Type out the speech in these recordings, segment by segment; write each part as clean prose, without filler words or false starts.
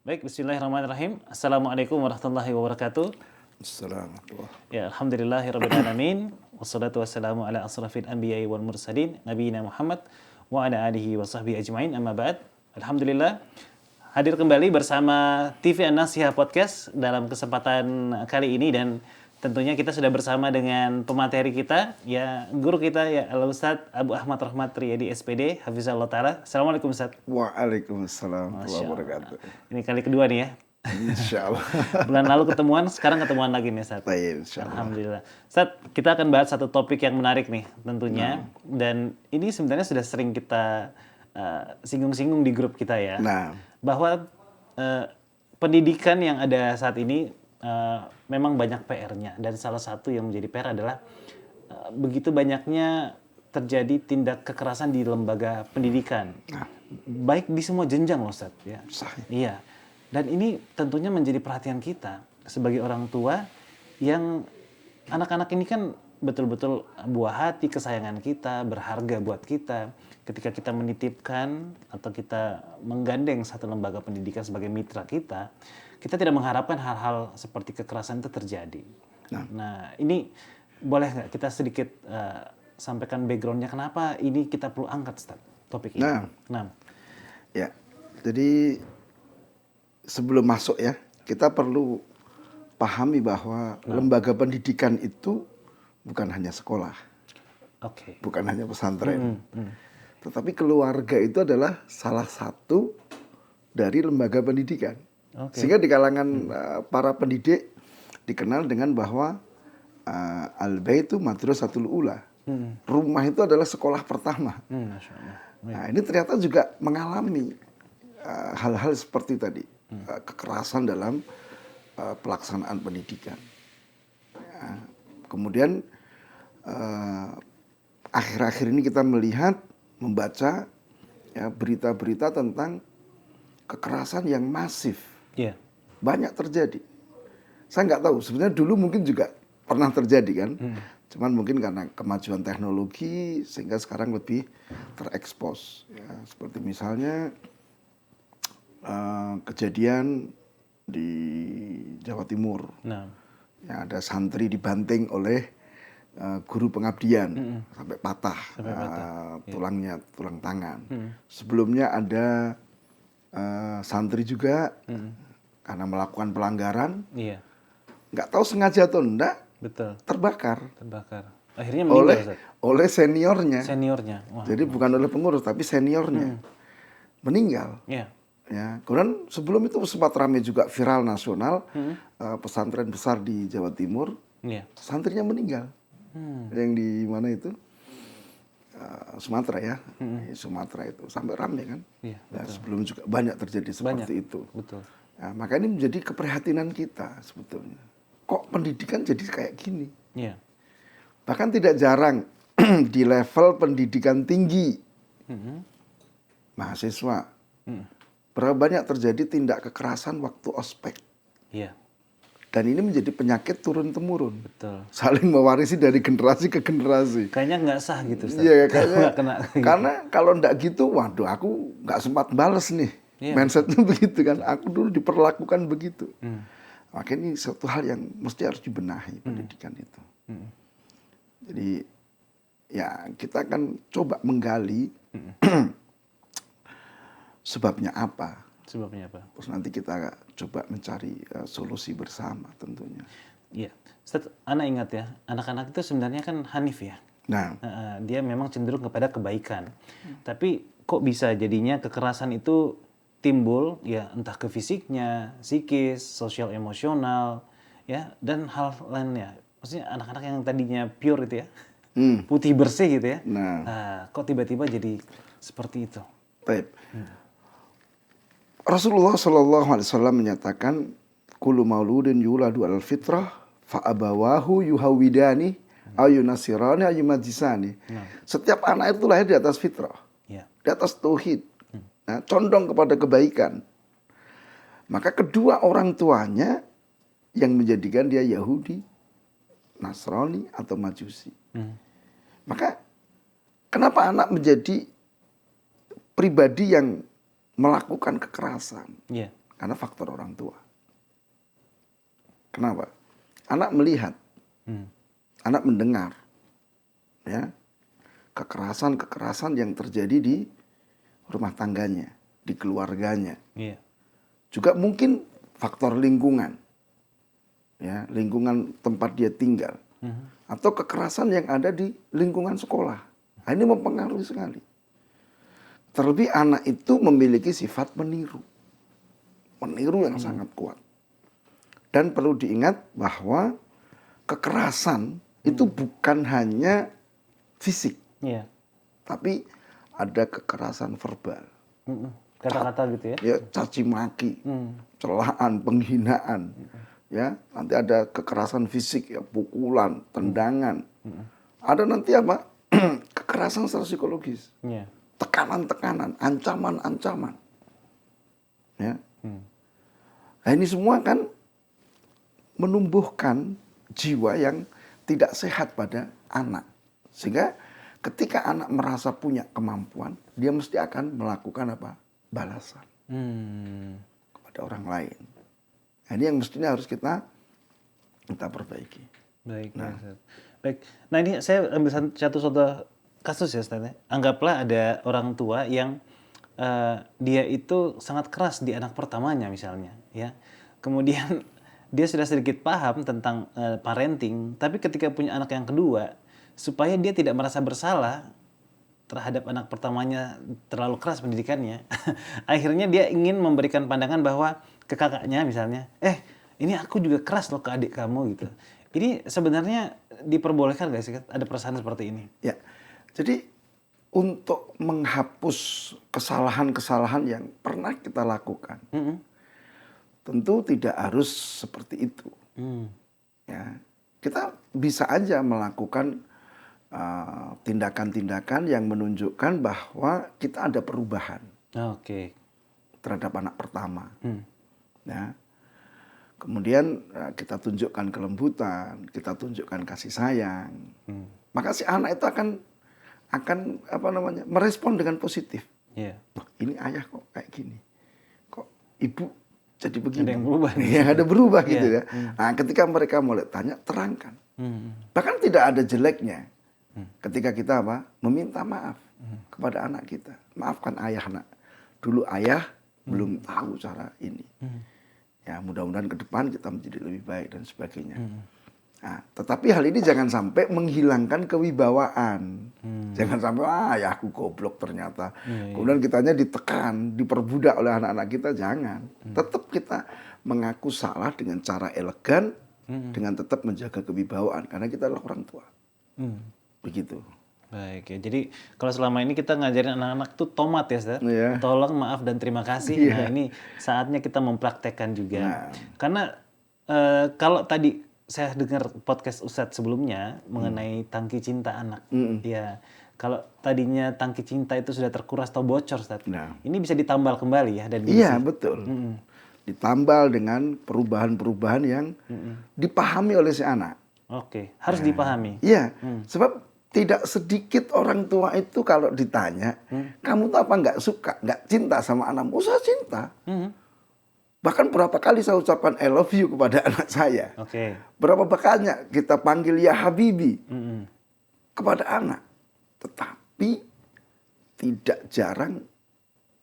Baik, bismillahirrahmanirrahim. Assalamualaikum warahmatullahi wabarakatuh. Assalamualaikum. Ya, alhamdulillahirrabbilalamin. Wassalatu wassalamu ala asrafil anbiya'i wal mursalin. Nabiyina Muhammad wa ala alihi wa sahbihi ajma'in. Amma ba'd. Alhamdulillah. Hadir kembali bersama TV An-Nasihah Podcast dalam kesempatan kali ini. Dan tentunya kita sudah bersama dengan pemateri kita, ya guru kita, ya Al-Ustadz Abu Ahmad Rahmat Riyadi SPD, Hafizahullah Ta'ala. Assalamualaikum Ustadz. Waalaikumsalam warahmatullahi wabarakatuh. Ini kali kedua nih ya. Insyaallah. Bulan lalu ketemuan, sekarang ketemuan lagi nih Ustadz. Baik, insyaallah. Alhamdulillah. Ustadz, kita akan bahas satu topik yang menarik nih tentunya. Dan ini sebenarnya sudah sering kita singgung-singgung di grup kita ya. Nah, Bahwa pendidikan yang ada saat ini memang banyak PR-nya. Dan salah satu yang menjadi PR adalah begitu banyaknya terjadi tindak kekerasan di lembaga pendidikan. Baik di semua jenjang loh Ustadz. Ya. Sahih. Iya. Dan ini tentunya menjadi perhatian kita sebagai orang tua yang anak-anak ini kan betul-betul buah hati kesayangan kita, berharga buat kita. Ketika kita menitipkan atau kita menggandeng satu lembaga pendidikan sebagai mitra kita tidak mengharapkan hal-hal seperti kekerasan itu terjadi. Nah ini boleh nggak kita sedikit sampaikan background-nya kenapa ini kita perlu angkat Ustaz, topik ini? Nah. Ya, jadi sebelum masuk ya, kita perlu pahami bahwa lembaga pendidikan itu bukan hanya sekolah, bukan hanya pesantren, tetapi keluarga itu adalah salah satu dari lembaga pendidikan. Sehingga di kalangan para pendidik dikenal dengan bahwa al-baitu madrasatul ula. Rumah itu adalah sekolah pertama. Nah, ini ternyata juga mengalami hal-hal seperti tadi, kekerasan dalam pelaksanaan pendidikan. Ya, kemudian akhir-akhir ini kita melihat, membaca ya, berita-berita tentang kekerasan yang masif. Banyak terjadi. Saya nggak tahu, sebenarnya dulu mungkin juga pernah terjadi kan. Cuman mungkin karena kemajuan teknologi sehingga sekarang lebih terekspos. Ya, seperti misalnya kejadian di Jawa Timur. Ya, ada santri dibanting oleh guru pengabdian sampai patah, tulangnya, tulang tangan. Sebelumnya ada santri juga karena melakukan pelanggaran, nggak tahu sengaja atau enggak, terbakar. Akhirnya meninggal oleh seniornya. Wah. Jadi bukan oleh pengurus tapi seniornya meninggal. Ya, kemudian sebelum itu sempat ramai juga viral nasional, pesantren besar di Jawa Timur, santrinya meninggal. Yang di mana itu? Sumatera ya, Sumatera itu sampai ramai kan. Nah, sebelum juga banyak terjadi seperti itu. Nah, maka ini menjadi keprihatinan kita sebetulnya. Kok pendidikan jadi kayak gini? Bahkan tidak jarang di level pendidikan tinggi, mahasiswa, berapa banyak terjadi tindak kekerasan waktu ospek. Dan ini menjadi penyakit turun-temurun. Saling mewarisi dari generasi ke generasi. Kayaknya nggak sah gitu, Ustaz. Iya, kayaknya. Karena kalau nggak gitu, waduh aku nggak sempat bales nih. Mindsetnya begitu kan. Aku dulu diperlakukan begitu. Makanya ini satu hal yang mesti harus dibenahi pendidikan itu. Jadi ya kita akan coba menggali sebabnya apa. Terus nanti kita coba mencari solusi bersama tentunya. Iya, Ustaz, Ana ingat ya, anak-anak itu sebenarnya kan hanif ya. Dia memang cenderung kepada kebaikan. Tapi kok bisa jadinya kekerasan itu timbul ya, entah ke fisiknya, psikis, sosial emosional, ya, dan hal lainnya. Maksudnya anak-anak yang tadinya pure itu ya, putih bersih gitu ya. Kok tiba-tiba jadi seperti itu? Baik. Rasulullah SAW menyatakan, kullu mauludin yuladu alal fitrah fa abawahu yuhawidani ayu nasirani ayu majisani. Setiap anak itu lahir di atas fitrah, di atas tauhid, condong kepada kebaikan. Maka kedua orang tuanya yang menjadikan dia Yahudi, Nasrani atau Majusi. Maka kenapa anak menjadi pribadi yang melakukan kekerasan? Karena faktor orang tua. Kenapa? Anak melihat, anak mendengar, ya, kekerasan-kekerasan yang terjadi di rumah tangganya, di keluarganya. Iya. Juga mungkin faktor lingkungan, ya, lingkungan tempat dia tinggal, atau kekerasan yang ada di lingkungan sekolah. Nah, ini mempengaruhi sekali. Terlebih anak itu memiliki sifat meniru yang sangat kuat. Dan perlu diingat bahwa kekerasan itu bukan hanya fisik, Iya. tapi ada kekerasan verbal. Kata-kata gitu ya. Ya, caci maki, celaan, penghinaan. Ya, nanti ada kekerasan fisik, ya, pukulan, tendangan. Ada nanti apa? Kekerasan secara psikologis. Iya. Tekanan-tekanan, ancaman-ancaman. Ya. Nah, ini semua kan menumbuhkan jiwa yang tidak sehat pada anak. Sehingga ketika anak merasa punya kemampuan, dia mesti akan melakukan apa? Balasan kepada orang lain. Nah, ini yang mestinya harus kita perbaiki. Baik, baik. Nah, ini saya ambil satu contoh kasus ya, Ustaz. Anggaplah ada orang tua yang dia itu sangat keras di anak pertamanya misalnya, ya. Kemudian dia sudah sedikit paham tentang parenting, tapi ketika punya anak yang kedua, supaya dia tidak merasa bersalah terhadap anak pertamanya terlalu keras pendidikannya, akhirnya dia ingin memberikan pandangan bahwa ke kakaknya misalnya, ini aku juga keras loh ke adik kamu gitu. Ini sebenarnya diperbolehkan nggak sih? Ada perasaan seperti ini? Ya, jadi untuk menghapus kesalahan-kesalahan yang pernah kita lakukan, tentu tidak harus seperti itu. Ya, kita bisa aja melakukan tindakan-tindakan yang menunjukkan bahwa kita ada perubahan terhadap anak pertama. Ya. Kemudian kita tunjukkan kelembutan, kita tunjukkan kasih sayang. Maka si anak itu akan merespon dengan positif. Oh, ini ayah kok kayak gini, kok ibu jadi begini. Ada yang berubah. Ya, ada berubah gitu ya. Nah, ketika mereka mulai tanya, terangkan. Bahkan tidak ada jeleknya. Ketika kita meminta maaf kepada anak kita. Maafkan ayah, nak. Dulu ayah belum tahu cara ini. Ya, mudah-mudahan ke depan kita menjadi lebih baik dan sebagainya. Nah, tetapi hal ini jangan sampai menghilangkan kewibawaan. Jangan sampai ayahku goblok ternyata. Kemudian kitanya ditekan, diperbudak oleh anak-anak kita, jangan. Tetap kita mengaku salah dengan cara elegan, dengan tetap menjaga kewibawaan karena kita adalah orang tua. Begitu. Baik ya. Jadi kalau selama ini kita ngajarin anak-anak tuh tomat ya, Ustaz. Iya. Tolong, maaf, dan terima kasih. Nah, ini saatnya kita mempraktekkan juga. Karena kalau tadi saya dengar podcast Ustadz sebelumnya mengenai tangki cinta anak. Ya, kalau tadinya tangki cinta itu sudah terkuras atau bocor, Ustadz. Ini bisa ditambal kembali ya dan diisi. Iya, betul. Ditambal dengan perubahan-perubahan yang dipahami oleh si anak. Oke, harus dipahami. Iya, sebab tidak sedikit orang tua itu kalau ditanya, kamu tuh apa nggak suka, nggak cinta sama anakmu? Saya cinta. Bahkan berapa kali saya ucapkan I love you kepada anak saya. Berapa banyak kita panggil ya Habibi kepada anak. Tetapi tidak jarang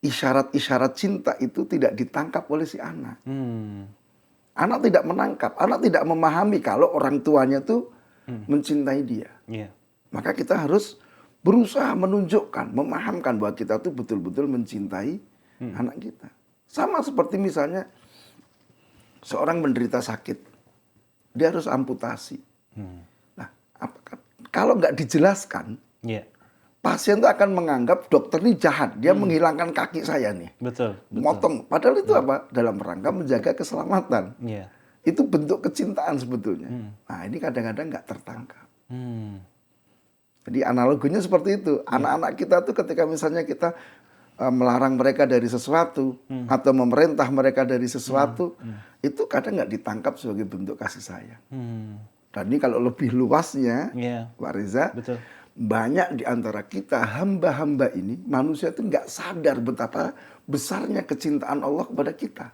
isyarat-isyarat cinta itu tidak ditangkap oleh si anak. Anak tidak menangkap, anak tidak memahami kalau orang tuanya tuh mencintai dia. Maka kita harus berusaha menunjukkan, memahamkan bahwa kita tuh betul-betul mencintai anak kita. Sama seperti misalnya seorang menderita sakit, dia harus amputasi. Nah, kalau nggak dijelaskan, pasien itu akan menganggap dokter ini jahat, dia menghilangkan kaki saya nih, motong. Padahal itu apa? Dalam rangka menjaga keselamatan. Itu bentuk kecintaan sebetulnya. Nah, ini kadang-kadang nggak tertangkap. Jadi analoginya seperti itu. Anak-anak kita tuh ketika misalnya kita melarang mereka dari sesuatu atau memerintah mereka dari sesuatu, itu kadang nggak ditangkap sebagai bentuk kasih sayang. Dan ini kalau lebih luasnya, Pak Reza, banyak di antara kita hamba-hamba ini, manusia itu nggak sadar betapa besarnya kecintaan Allah kepada kita.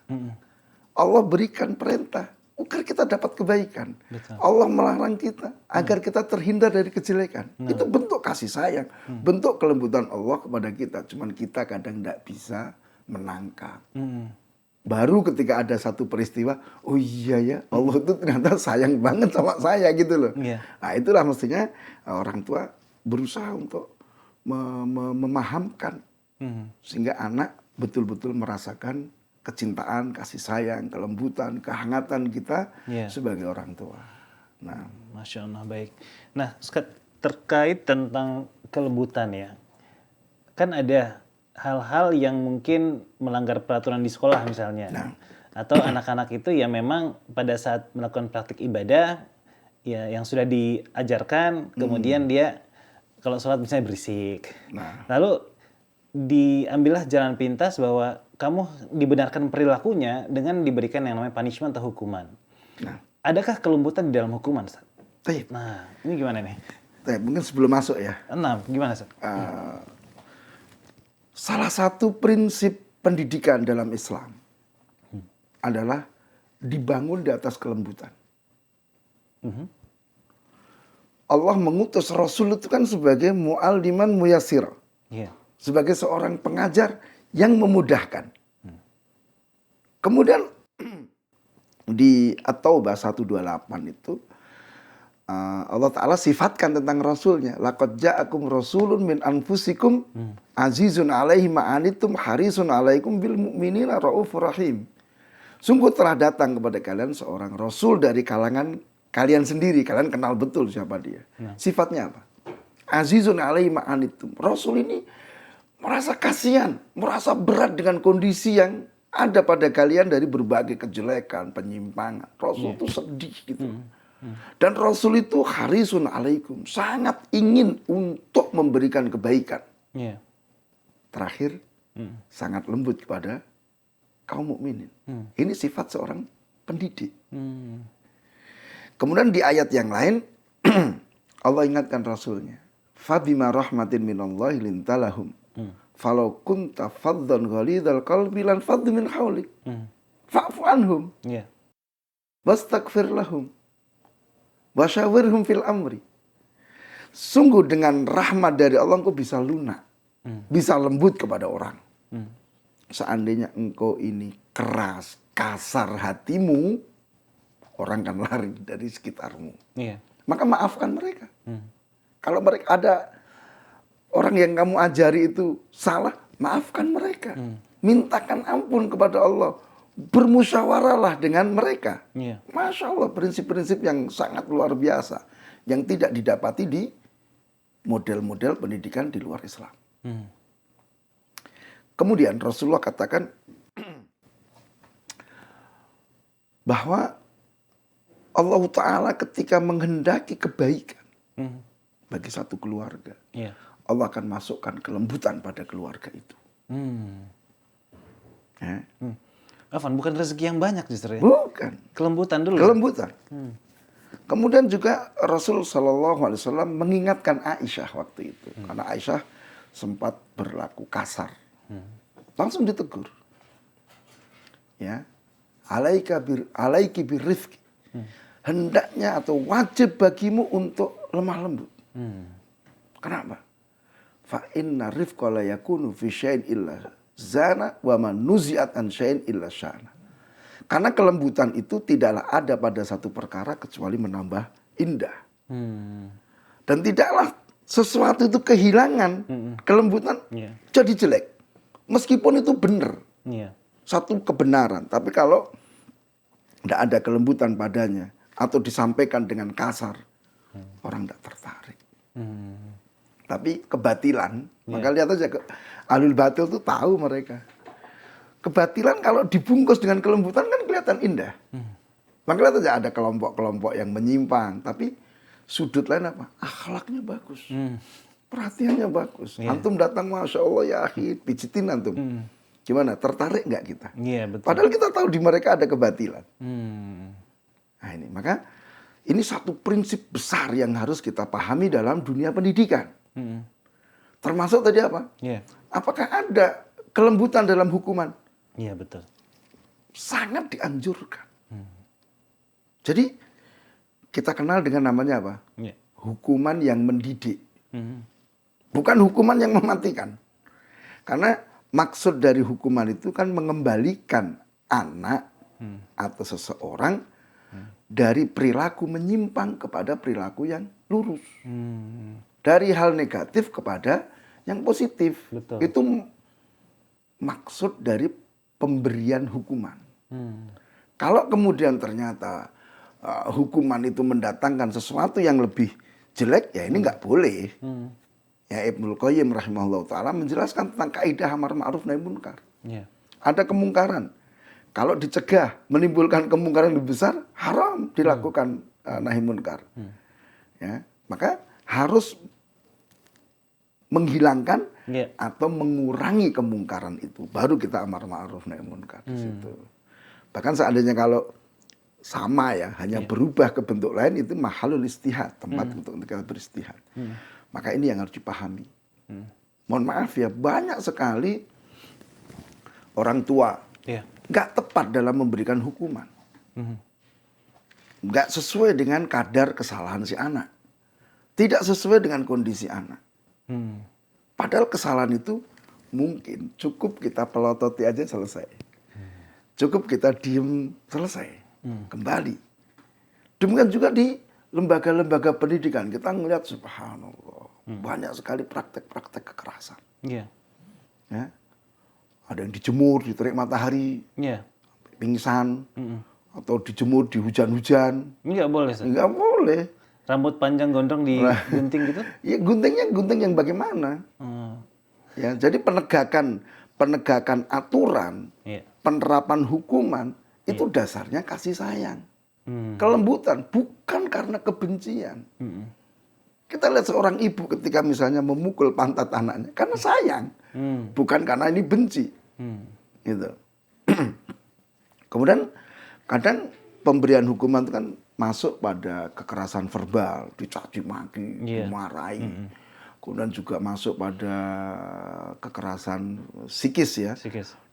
Allah berikan perintah agar kita dapat kebaikan. Betul. Allah melarang kita agar kita terhindar dari kejelekan. Itu bentuk kasih sayang, bentuk kelembutan Allah kepada kita. Cuman kita kadang nggak bisa menangkap. Baru ketika ada satu peristiwa, oh iya ya, Allah itu ternyata sayang banget sama saya gitu loh. Iya. Nah itulah mestinya orang tua berusaha untuk memahamkan sehingga anak betul-betul merasakan kecintaan, kasih sayang, kelembutan, kehangatan kita sebagai orang tua. Nah, Masya Allah, baik. Nah, Ustaz, terkait tentang kelembutan ya, kan ada hal-hal yang mungkin melanggar peraturan di sekolah misalnya. Atau anak-anak itu ya memang pada saat melakukan praktik ibadah, ya yang sudah diajarkan, kemudian dia kalau sholat misalnya berisik. Lalu diambillah jalan pintas bahwa kamu dibenarkan perilakunya dengan diberikan yang namanya punishment atau hukuman. Adakah kelembutan di dalam hukuman, Ustaz? Nah, ini gimana nih? Mungkin sebelum masuk ya. Nah, gimana, Ustaz? Salah satu prinsip pendidikan dalam Islam adalah dibangun di atas kelembutan. Allah mengutus Rasul itu kan sebagai mu'alliman muyassir. Sebagai seorang pengajar yang memudahkan. Kemudian di At-Taubah 128 itu Allah Ta'ala sifatkan tentang Rasulnya. Laqad ja'akum rasulun min anfusikum azizun alaihi ma'anitum harisun alaikum bil mu'minina ra'ufur rahim. Sungguh telah datang kepada kalian seorang Rasul dari kalangan kalian sendiri. Kalian kenal betul siapa dia. Sifatnya apa? Azizun alaihi ma'anitum. Rasul ini merasa kasihan, merasa berat dengan kondisi yang ada pada kalian dari berbagai kejelekan, penyimpangan. Rasul itu sedih gitu. Dan Rasul itu harisun alaikum, sangat ingin untuk memberikan kebaikan. Terakhir, sangat lembut kepada kaum mukminin. Ini sifat seorang pendidik. Kemudian di ayat yang lain, Allah ingatkan Rasulnya. Fabima rahmatin minallahi lintalahum. Falau kunta faddan ghalidhal qalbi lan faddu min hawlik. Fa'fu anhum. Wastaghfir lahum. Wasyawirhum fil amri. Sungguh dengan rahmat dari Allah engkau bisa lunak. Bisa lembut kepada orang. Seandainya engkau ini keras, kasar hatimu, orang akan lari dari sekitarmu. Maka maafkan mereka. Kalau mereka ada orang yang kamu ajari itu salah, maafkan mereka. Mintakan ampun kepada Allah. Bermusyawarahlah dengan mereka. Masya Allah, prinsip-prinsip yang sangat luar biasa. Yang tidak didapati di model-model pendidikan di luar Islam. Kemudian Rasulullah katakan bahwa Allah Ta'ala ketika menghendaki kebaikan bagi satu keluarga, Allah akan masukkan kelembutan pada keluarga itu. Afwan, bukan rezeki yang banyak justru ya? Bukan. Kelembutan dulu. Kelembutan. Kemudian juga Rasul SAW mengingatkan Aisyah waktu itu. Karena Aisyah sempat berlaku kasar. Langsung ditegur. Ya. Alaiki birrifqi. Hendaknya atau wajib bagimu untuk lemah lembut. Kenapa? Fa inna rifqa la yakunu fi syai'in illa zana wa man nuzi'at an syai'in illa syana. Karena kelembutan itu tidaklah ada pada satu perkara kecuali menambah indah. Dan tidaklah sesuatu itu kehilangan kelembutan jadi jelek. Meskipun itu benar. Satu kebenaran. Tapi kalau tidak ada kelembutan padanya atau disampaikan dengan kasar, orang tidak tertarik. Tapi kebatilan, maka lihat aja ahlul batil itu tahu mereka. Kebatilan kalau dibungkus dengan kelembutan kan kelihatan indah. Maka lihat aja ada kelompok-kelompok yang menyimpang, tapi sudut lain apa? Akhlaknya bagus. Perhatiannya bagus. Antum datang, Masya Allah ya akhi, pijitin antum. Gimana? Tertarik nggak kita? Betul. Padahal kita tahu di mereka ada kebatilan. Nah ini, maka Ini satu prinsip besar yang harus kita pahami dalam dunia pendidikan. Termasuk tadi apa? Iya. Apakah ada kelembutan dalam hukuman? Iya, betul. Sangat dianjurkan. Jadi kita kenal dengan namanya apa? Iya. Hukuman yang mendidik. Bukan hukuman yang mematikan. Karena maksud dari hukuman itu kan mengembalikan anak atau seseorang dari perilaku menyimpang kepada perilaku yang lurus. Dari hal negatif kepada yang positif. Betul. Itu maksud dari pemberian hukuman. Kalau kemudian ternyata hukuman itu mendatangkan sesuatu yang lebih jelek, ya ini nggak boleh. Ya, Ibnul Qayyim rahimahullah ta'ala menjelaskan tentang kaidah amar ma'ruf nahi munkar. Iya. Ada kemungkaran. Kalau dicegah menimbulkan kemungkaran lebih besar, haram dilakukan nahi munkar. Ya, maka harus menghilangkan atau mengurangi kemungkaran itu. Baru kita amar ma'ruf nahi munkar di situ. Bahkan seandainya kalau sama ya, hanya berubah ke bentuk lain, itu mahalul istihad, tempat untuk kita beristihad. Maka ini yang harus dipahami. Mohon maaf ya, banyak sekali orang tua nggak tepat dalam memberikan hukuman. Nggak sesuai dengan kadar kesalahan si anak. Tidak sesuai dengan kondisi anak. Padahal kesalahan itu mungkin cukup kita pelototi aja selesai. Cukup kita diem selesai. Kembali. Demikian juga di lembaga-lembaga pendidikan. Kita ngelihat subhanallah. Banyak sekali praktek-praktek kekerasan. Iya. Ya. Ada yang dijemur, diterik matahari. Iya. Pingsan. Atau dijemur di hujan-hujan. Nggak boleh, Ustaz. Nggak boleh. Rambut panjang gondrong digunting gitu? Ya guntingnya gunting yang bagaimana? Ya, jadi penegakan aturan, penerapan hukuman itu dasarnya kasih sayang, kelembutan, bukan karena kebencian. Kita lihat seorang ibu ketika misalnya memukul pantat anaknya karena sayang, bukan karena ini benci, gitu. Kemudian kadang pemberian hukuman itu kan masuk pada kekerasan verbal, dicaci maki, dimarahi. Kemudian juga masuk pada kekerasan psikis ya,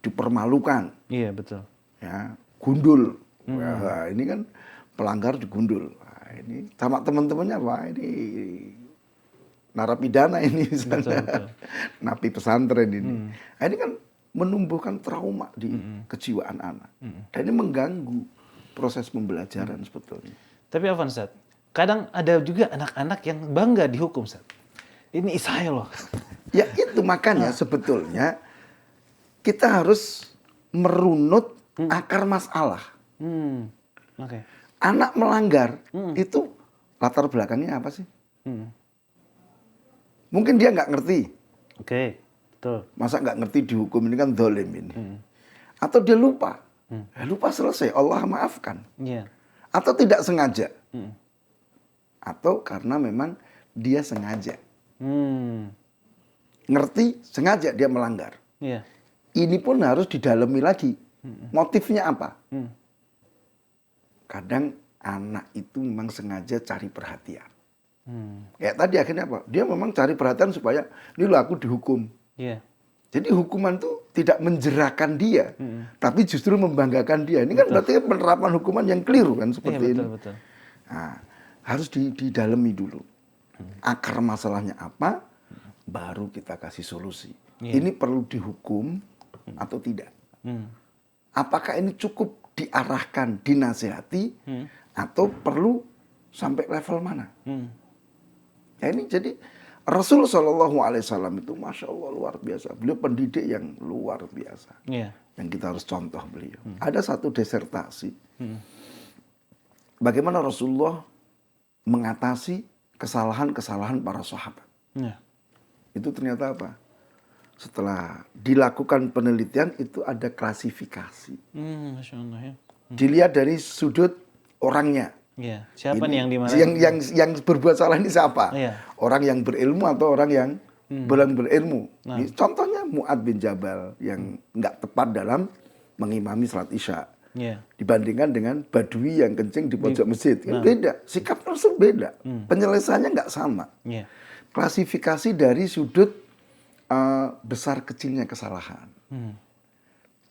dipermalukan. Iya, betul. Ya, gundul. Wah, ini kan pelanggar digundul. Nah, ini sama teman-temannya Pak, ini narapidana ini misalnya. Betul. Napi pesantren ini. Nah, ini kan menumbuhkan trauma di kejiwaan anak. Dan ini mengganggu proses pembelajaran sebetulnya. Tapi Afwan, Ustaz, kadang ada juga anak-anak yang bangga dihukum, Ustaz. Ini saya loh. Ya itu makanya sebetulnya kita harus merunut akar masalah. Oke. Anak melanggar itu latar belakangnya apa sih? Mungkin dia nggak ngerti. Oke, betul. Masa nggak ngerti dihukum, ini kan dolim ini. Atau dia lupa. Lupa selesai, Allah maafkan. Iya. Atau tidak sengaja. Atau karena memang dia sengaja. Ngerti, sengaja dia melanggar. Iya. Ini pun harus didalami lagi. Motifnya apa? Kadang anak itu memang sengaja cari perhatian. Kayak tadi akhirnya apa? Dia memang cari perhatian supaya ini loh aku dihukum. Iya. Jadi hukuman itu tidak menjerakan dia, tapi justru membanggakan dia. Ini kan berarti penerapan hukuman yang keliru kan seperti ini. Betul. Nah, harus didalami dulu. Akar masalahnya apa, baru kita kasih solusi. Ini perlu dihukum atau tidak? Apakah ini cukup diarahkan, dinasehati, atau perlu sampai level mana? Ya ini jadi Rasul SAW itu Masya Allah luar biasa. Beliau pendidik yang luar biasa. Yang kita harus contoh beliau. Ada satu disertasi. Bagaimana Rasulullah mengatasi kesalahan-kesalahan para sahabat. Itu ternyata apa? Setelah dilakukan penelitian itu ada klasifikasi. Masya Allah ya. Dilihat dari sudut orangnya. Iya. Siapa nih yang dimana? Yang berbuat salah ini siapa? Iya. Orang yang berilmu atau orang yang belum berilmu. Contohnya Mu'ad bin Jabal yang nggak tepat dalam mengimami salat Isya. Iya. dibandingkan dengan badui yang kencing di pojok masjid. Kan beda, sikap Rasul beda, penyelesaiannya nggak sama. Iya. Klasifikasi dari sudut besar kecilnya kesalahan.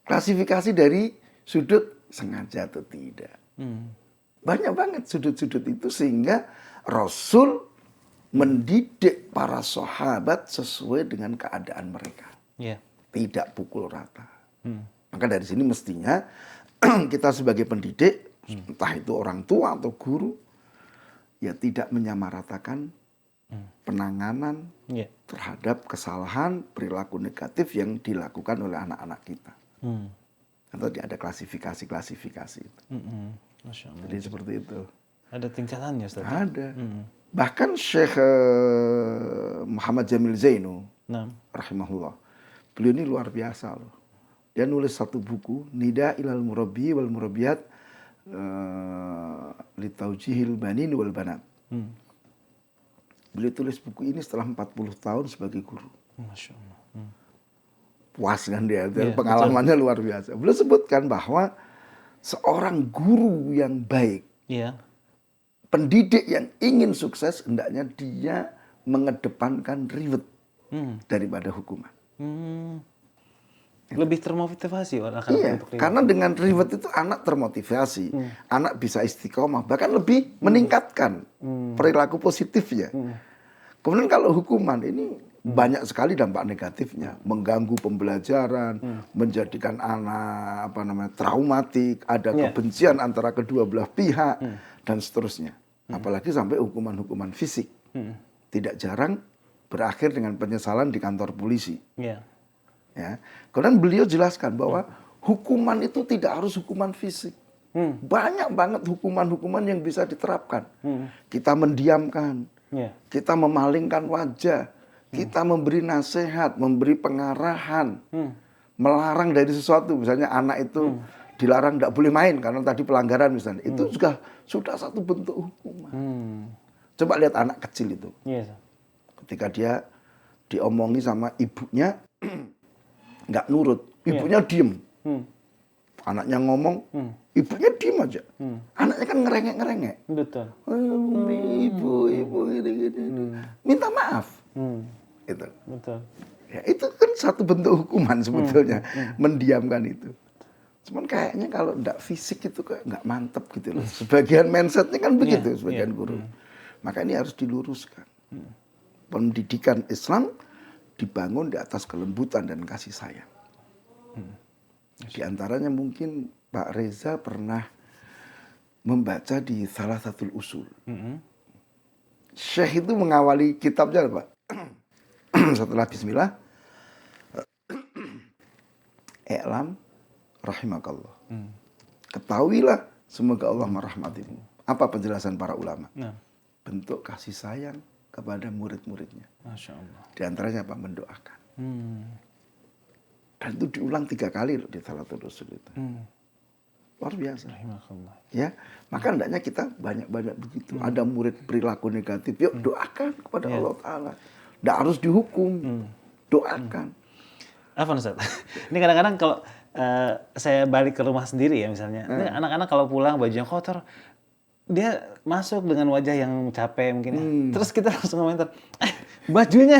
Klasifikasi dari sudut sengaja atau tidak. Banyak banget sudut-sudut itu sehingga Rasul mendidik para sahabat sesuai dengan keadaan mereka. Iya. Tidak pukul rata. Maka dari sini mestinya kita sebagai pendidik, entah itu orang tua atau guru, ya tidak menyamaratakan penanganan Iya. terhadap kesalahan perilaku negatif yang dilakukan oleh anak-anak kita. Atau ada klasifikasi-klasifikasi itu. Masya Allah. Jadi seperti itu. Ada tingkatannya, Ustaz? Ada. Bahkan Syekh Muhammad Jamil Zainu, Nah. rahimahullah, beliau ini luar biasa loh. Dia nulis satu buku, Nida ilal murabbi wal murabbiyat li taujihil banin wal banat. Beliau tulis buku ini setelah 40 tahun sebagai guru. Masya Allah. Puas kan dia, Iya, pengalamannya luar biasa. Beliau sebutkan bahwa seorang guru yang baik, Iya. pendidik yang ingin sukses, hendaknya dia mengedepankan reward daripada hukuman. Lebih termotivasi anak-anak Iya, untuk reward. karena dengan reward itu anak termotivasi, anak bisa istiqomah, bahkan lebih meningkatkan perilaku positifnya. Kemudian kalau hukuman ini banyak sekali dampak negatifnya, mengganggu pembelajaran, menjadikan anak traumatik, ada kebencian antara kedua belah pihak dan seterusnya. Apalagi sampai hukuman-hukuman fisik. Tidak jarang berakhir dengan penyesalan di kantor polisi. Iya. Ya. Kemudian beliau jelaskan bahwa hukuman itu tidak harus hukuman fisik. Banyak banget hukuman-hukuman yang bisa diterapkan. Kita mendiamkan, Iya. kita memalingkan wajah, kita memberi nasihat, memberi pengarahan, melarang dari sesuatu. Misalnya anak itu dilarang tidak boleh main karena tadi pelanggaran misalnya. Itu juga sudah satu bentuk hukuman. Coba lihat anak kecil itu. Iya. Ketika dia diomongi sama ibunya, nggak nurut, ibunya diem. Anaknya ngomong, ibunya diem aja. Anaknya kan ngerengek-ngerengek. Betul. Ibu, gini. Minta maaf. Itu. Betul. Ya, itu kan satu bentuk hukuman sebetulnya, mendiamkan itu. Cuman kayaknya kalau nggak fisik itu kayak nggak mantep gitu loh. Sebagian mindsetnya kan begitu, sebagian guru. Maka ini harus diluruskan. Pendidikan Islam dibangun di atas kelembutan dan kasih sayang. Di antaranya mungkin Pak Reza pernah membaca di salah satu usul. Syekh itu mengawali kitabnya Pak. Setelah bismillah. I'lam rahimakallah. Ketahuilah semoga Allah merahmatimu. Apa penjelasan para ulama? Bentuk kasih sayang kepada murid-muridnya. Masya Allah. Di antaranya apa? Mendoakan. Dan itu diulang 3 kali loh di Salatul Rasul itu. Luar biasa. Rahimakallah. Ya, maka hendaknya kita banyak-banyak begitu. Ada murid perilaku negatif, yuk doakan kepada Allah Ta'ala. Tidak harus dihukum, doakan. Apa Ustaz? Ini kadang-kadang kalau saya balik ke rumah sendiri ya misalnya, ini anak-anak kalau pulang bajunya kotor, dia masuk dengan wajah yang capek mungkin ya. Terus kita langsung komentar, bajunya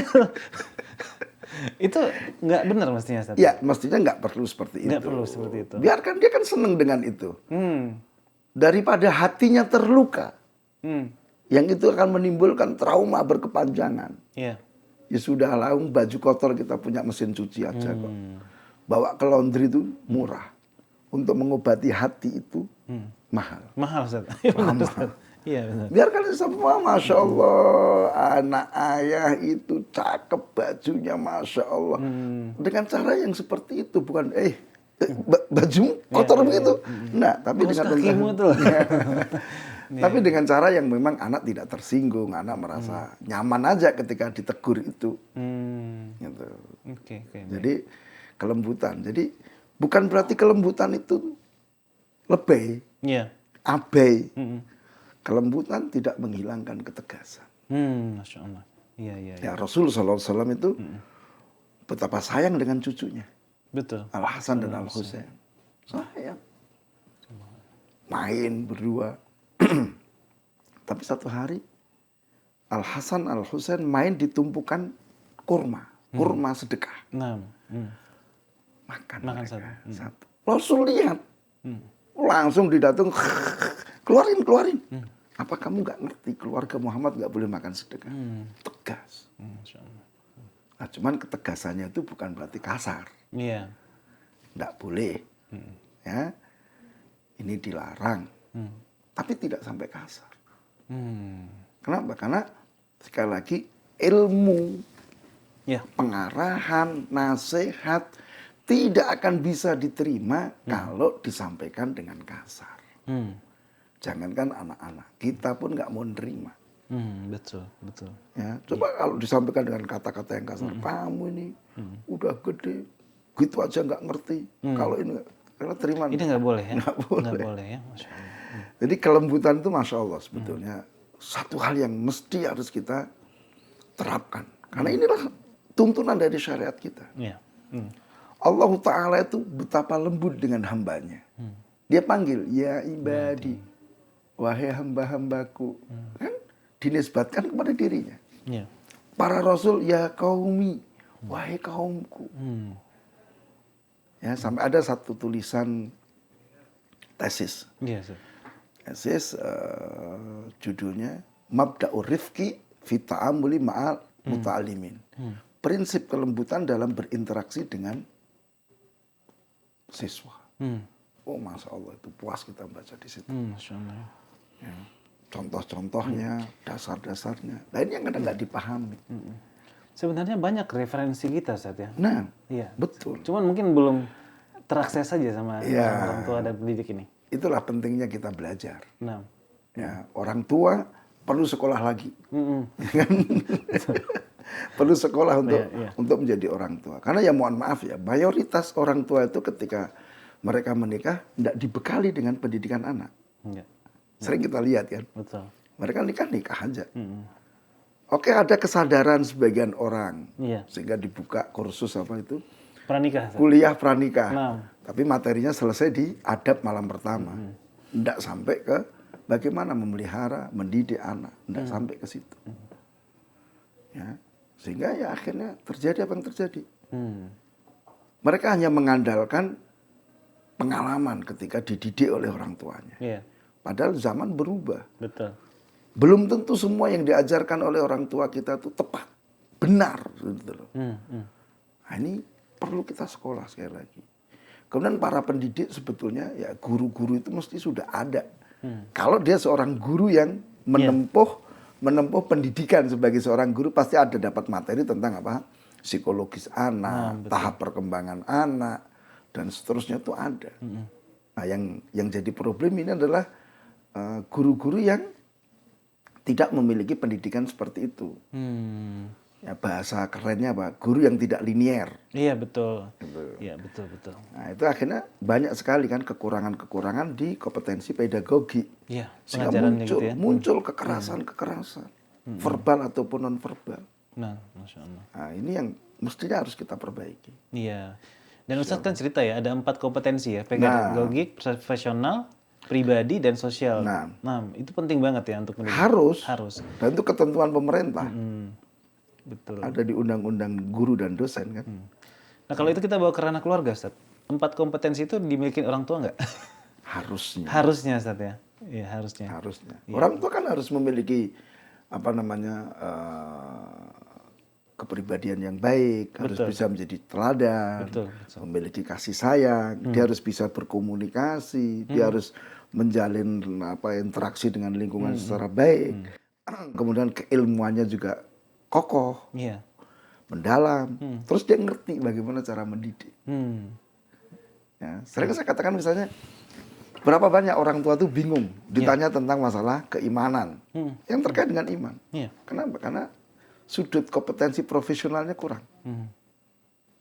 itu nggak benar mestinya Ustaz. Ya, mestinya nggak perlu seperti itu. Nggak perlu seperti itu. Biarkan dia kan senang dengan itu. Daripada hatinya terluka, yang itu akan menimbulkan trauma berkepanjangan. Iya. Ya sudah lah, baju kotor kita punya mesin cuci aja kok. Bawa ke laundry itu murah. Untuk mengobati hati itu mahal. Mahal Ustaz. Mahal. Iya benar. Biarkan semua, Masya Allah, anak ayah itu cakep bajunya, Masya Allah. Dengan cara yang seperti itu, bukan baju kotor begitu. Nah, tapi dengan kakimu tuh. tapi dengan cara yang memang anak tidak tersinggung, anak merasa nyaman aja ketika ditegur itu. Gitu. Oke. Jadi kelembutan. Jadi bukan berarti kelembutan itu lebay, Iya. abai. Kelembutan tidak menghilangkan ketegasan. Masya Allah. Iya. Ya, Rasul SAW itu betapa sayang dengan cucunya. Betul. Al-Hasan dan Al-Husain. Sayang. main berdua. Tapi satu hari Al Hasan Al Husain main di tumpukan kurma sedekah. Nah, Makan makan mereka satu. satu. Rasul lihat, langsung didatang, keluarin. Apa kamu nggak ngerti keluarga Muhammad nggak boleh makan sedekah? Tegas. Masya Allah. Nah, cuman ketegasannya itu bukan berarti kasar. Iya. Nggak boleh. Ya, ini dilarang. Tapi tidak sampai kasar. Kenapa? Karena sekali lagi ilmu, Ya. pengarahan, nasihat tidak akan bisa diterima kalau disampaikan dengan kasar. Jangankan anak-anak, kita pun nggak mau nerima. Betul. Ya, coba kalau disampaikan dengan kata-kata yang kasar, kamu ini udah gede, gitu aja nggak ngerti. Kalau ini, kalau terima. Ini nggak boleh ya? Nggak boleh. Nggak boleh ya, Masya Allah. Jadi kelembutan itu Masya Allah sebetulnya satu hal yang mesti harus kita terapkan. Karena inilah tuntunan dari syariat kita. Iya. Allah Ta'ala itu betapa lembut dengan hambanya. Dia panggil, ya ibadi, wahai hamba-hambaku. Kan dinisbatkan kepada dirinya. Iya. Para rasul, ya qaumi, wahai kaumku. Ya, sampai ada satu tulisan tesis. Iya, Ustaz. Tesis judulnya Mabda'ur Rifqi fi ta'amuli ma'al muta'alimin. Prinsip kelembutan dalam berinteraksi dengan siswa. Oh, Masya Allah, itu puas kita baca di situ. Masya Allah. Ya, contoh-contohnya, dasar-dasarnya. Nah, ini yang kadang nggak dipahami. Sebenarnya banyak referensi kita, Ustaz ya. Nah, Iya. betul. Cuman mungkin belum terakses saja sama Iya. orang tua dan pendidik ini. Itulah pentingnya kita belajar. Nah. Ya, orang tua perlu sekolah lagi. Ya kan? Perlu sekolah untuk menjadi orang tua. Karena ya mohon maaf ya, mayoritas orang tua itu ketika mereka menikah tidak dibekali dengan pendidikan anak. Enggak. Sering kita lihat kan. Betul. Mereka nikah aja. Oke, ada kesadaran sebagian orang. Iya. Sehingga dibuka kursus apa itu? Pranikah, Ustaz. Kuliah pranikah. Nah. Tapi materinya selesai di adab malam pertama. Tidak sampai ke bagaimana memelihara, mendidik anak. Tidak sampai ke situ. Ya. Sehingga ya akhirnya terjadi apa yang terjadi. Mereka hanya mengandalkan pengalaman ketika dididik oleh orang tuanya. Iya. Padahal zaman berubah. Betul. Belum tentu semua yang diajarkan oleh orang tua kita itu tepat, benar. Gitu loh. Nah, ini perlu kita sekolah sekali lagi. Kemudian para pendidik sebetulnya ya guru-guru itu mesti sudah ada. Kalau dia seorang guru yang menempuh pendidikan sebagai seorang guru, pasti ada dapat materi tentang apa? Psikologis anak, tahap perkembangan anak, dan seterusnya itu ada. Nah, yang jadi problem ini adalah guru-guru yang tidak memiliki pendidikan seperti itu. Ya, bahasa kerennya apa? Guru yang tidak linier. Iya, betul. Gitu. Iya, betul. Nah, itu akhirnya banyak sekali kan kekurangan-kekurangan di kompetensi pedagogi. Iya, Sehingga pengajarannya gitu ya. muncul kekerasan-kekerasan, verbal ataupun non-verbal. Nah, Masya Allah. Nah, ini yang mestinya harus kita perbaiki. Iya. Dan Ustadz kan cerita ya, ada 4 kompetensi ya, pedagogik, profesional, pribadi, dan sosial. Nah, itu penting banget ya untuk pendidik. Harus. Dan itu ketentuan pemerintah. Betul. Ada di undang-undang guru dan dosen kan. Nah, kalau itu kita bawa ke ranah keluarga, Ustadz. 4 kompetensi itu dimiliki orang tua nggak? Harusnya. Harusnya, Ustadz ya. Iya, harusnya. Ya. Orang tua kan harus memiliki kepribadian yang baik, harus bisa menjadi teladan, memiliki kasih sayang, dia harus bisa berkomunikasi, dia harus menjalin interaksi dengan lingkungan secara baik. Kemudian keilmuannya juga kokoh, mendalam, terus dia ngerti bagaimana cara mendidik. Ya, sering saya katakan misalnya, berapa banyak orang tua tuh bingung ditanya tentang masalah keimanan yang terkait dengan iman. Kenapa? Karena sudut kompetensi profesionalnya kurang.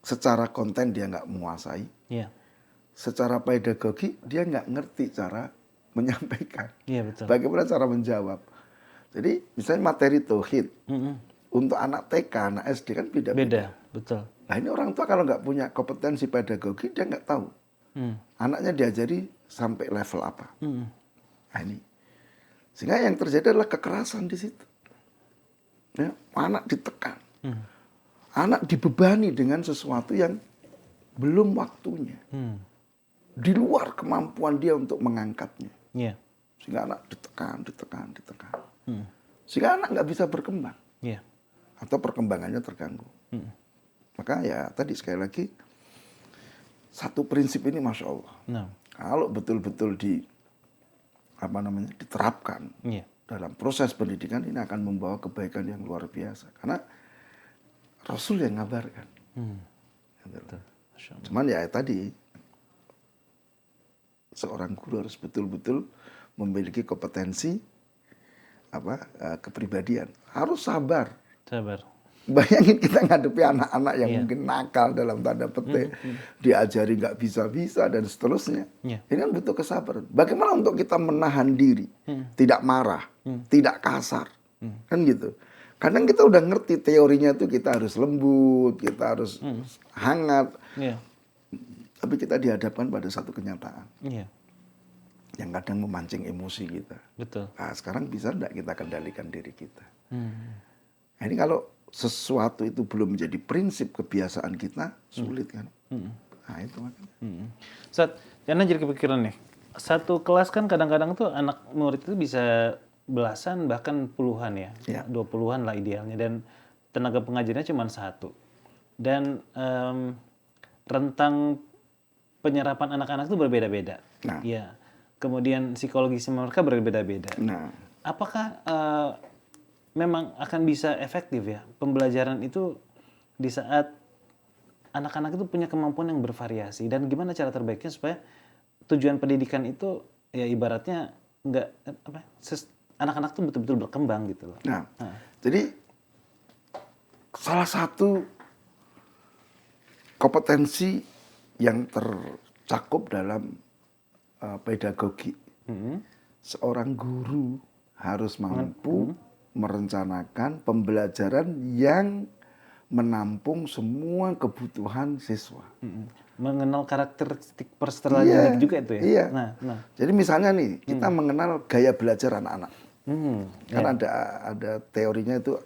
Secara konten dia nggak menguasai. Secara pedagogi dia nggak ngerti cara menyampaikan. Bagaimana cara menjawab. Jadi misalnya materi tauhid untuk anak TK, anak SD kan beda. Betul. Nah, ini orang tua kalau nggak punya kompetensi pedagogi dia nggak tahu. Anaknya diajari sampai level apa. Nah, ini. Sehingga yang terjadi adalah kekerasan di situ. Ya, anak ditekan. Anak dibebani dengan sesuatu yang belum waktunya. Di luar kemampuan dia untuk mengangkatnya. Iya. Sehingga anak ditekan. Sehingga anak nggak bisa berkembang. Iya. Atau perkembangannya terganggu. Maka ya tadi sekali lagi, satu prinsip ini Masya Allah. Nah. Kalau betul-betul diterapkan Iya. dalam proses pendidikan, ini akan membawa kebaikan yang luar biasa. Karena Rasul yang ngabarkan. Betul. Masya Allah. Cuman ya tadi, seorang guru harus betul-betul memiliki kompetensi kepribadian. Harus sabar. Sabar. Bayangin kita ngadepi anak-anak yang Iya. mungkin nakal dalam tanda petik, diajari nggak bisa-bisa dan seterusnya. Iya. Ini kan butuh kesabaran. Bagaimana untuk kita menahan diri, tidak marah, tidak kasar, kan gitu. Kadang kita udah ngerti teorinya tuh kita harus lembut, kita harus hangat, Iya. tapi kita dihadapkan pada satu kenyataan Iya. yang kadang memancing emosi kita. Betul. Nah, sekarang bisa enggak kita kendalikan diri kita? Nah, ini kalau sesuatu itu belum menjadi prinsip kebiasaan kita, sulit kan? Nah, itu makanya. Ustaz, Yana jadi kepikiran nih. Satu kelas kan kadang-kadang tuh anak murid itu bisa belasan bahkan puluhan ya. Iya. 20-an lah idealnya. Dan tenaga pengajarnya cuma satu. Dan rentang penyerapan anak-anak itu berbeda-beda. Nah. Ya. Kemudian psikologis mereka berbeda-beda. Nah, Apakah memang akan bisa efektif ya pembelajaran itu di saat anak-anak itu punya kemampuan yang bervariasi, dan gimana cara terbaiknya supaya tujuan pendidikan itu ya ibaratnya nggak anak-anak tuh betul-betul berkembang gitu loh. nah, jadi salah satu kompetensi yang tercakup dalam pedagogi, seorang guru harus mampu merencanakan pembelajaran yang menampung semua kebutuhan siswa. Mengenal karakteristik peserta didik juga itu ya. Iya. Nah. Jadi misalnya nih, kita mengenal gaya belajar anak-anak. Kan ada teorinya itu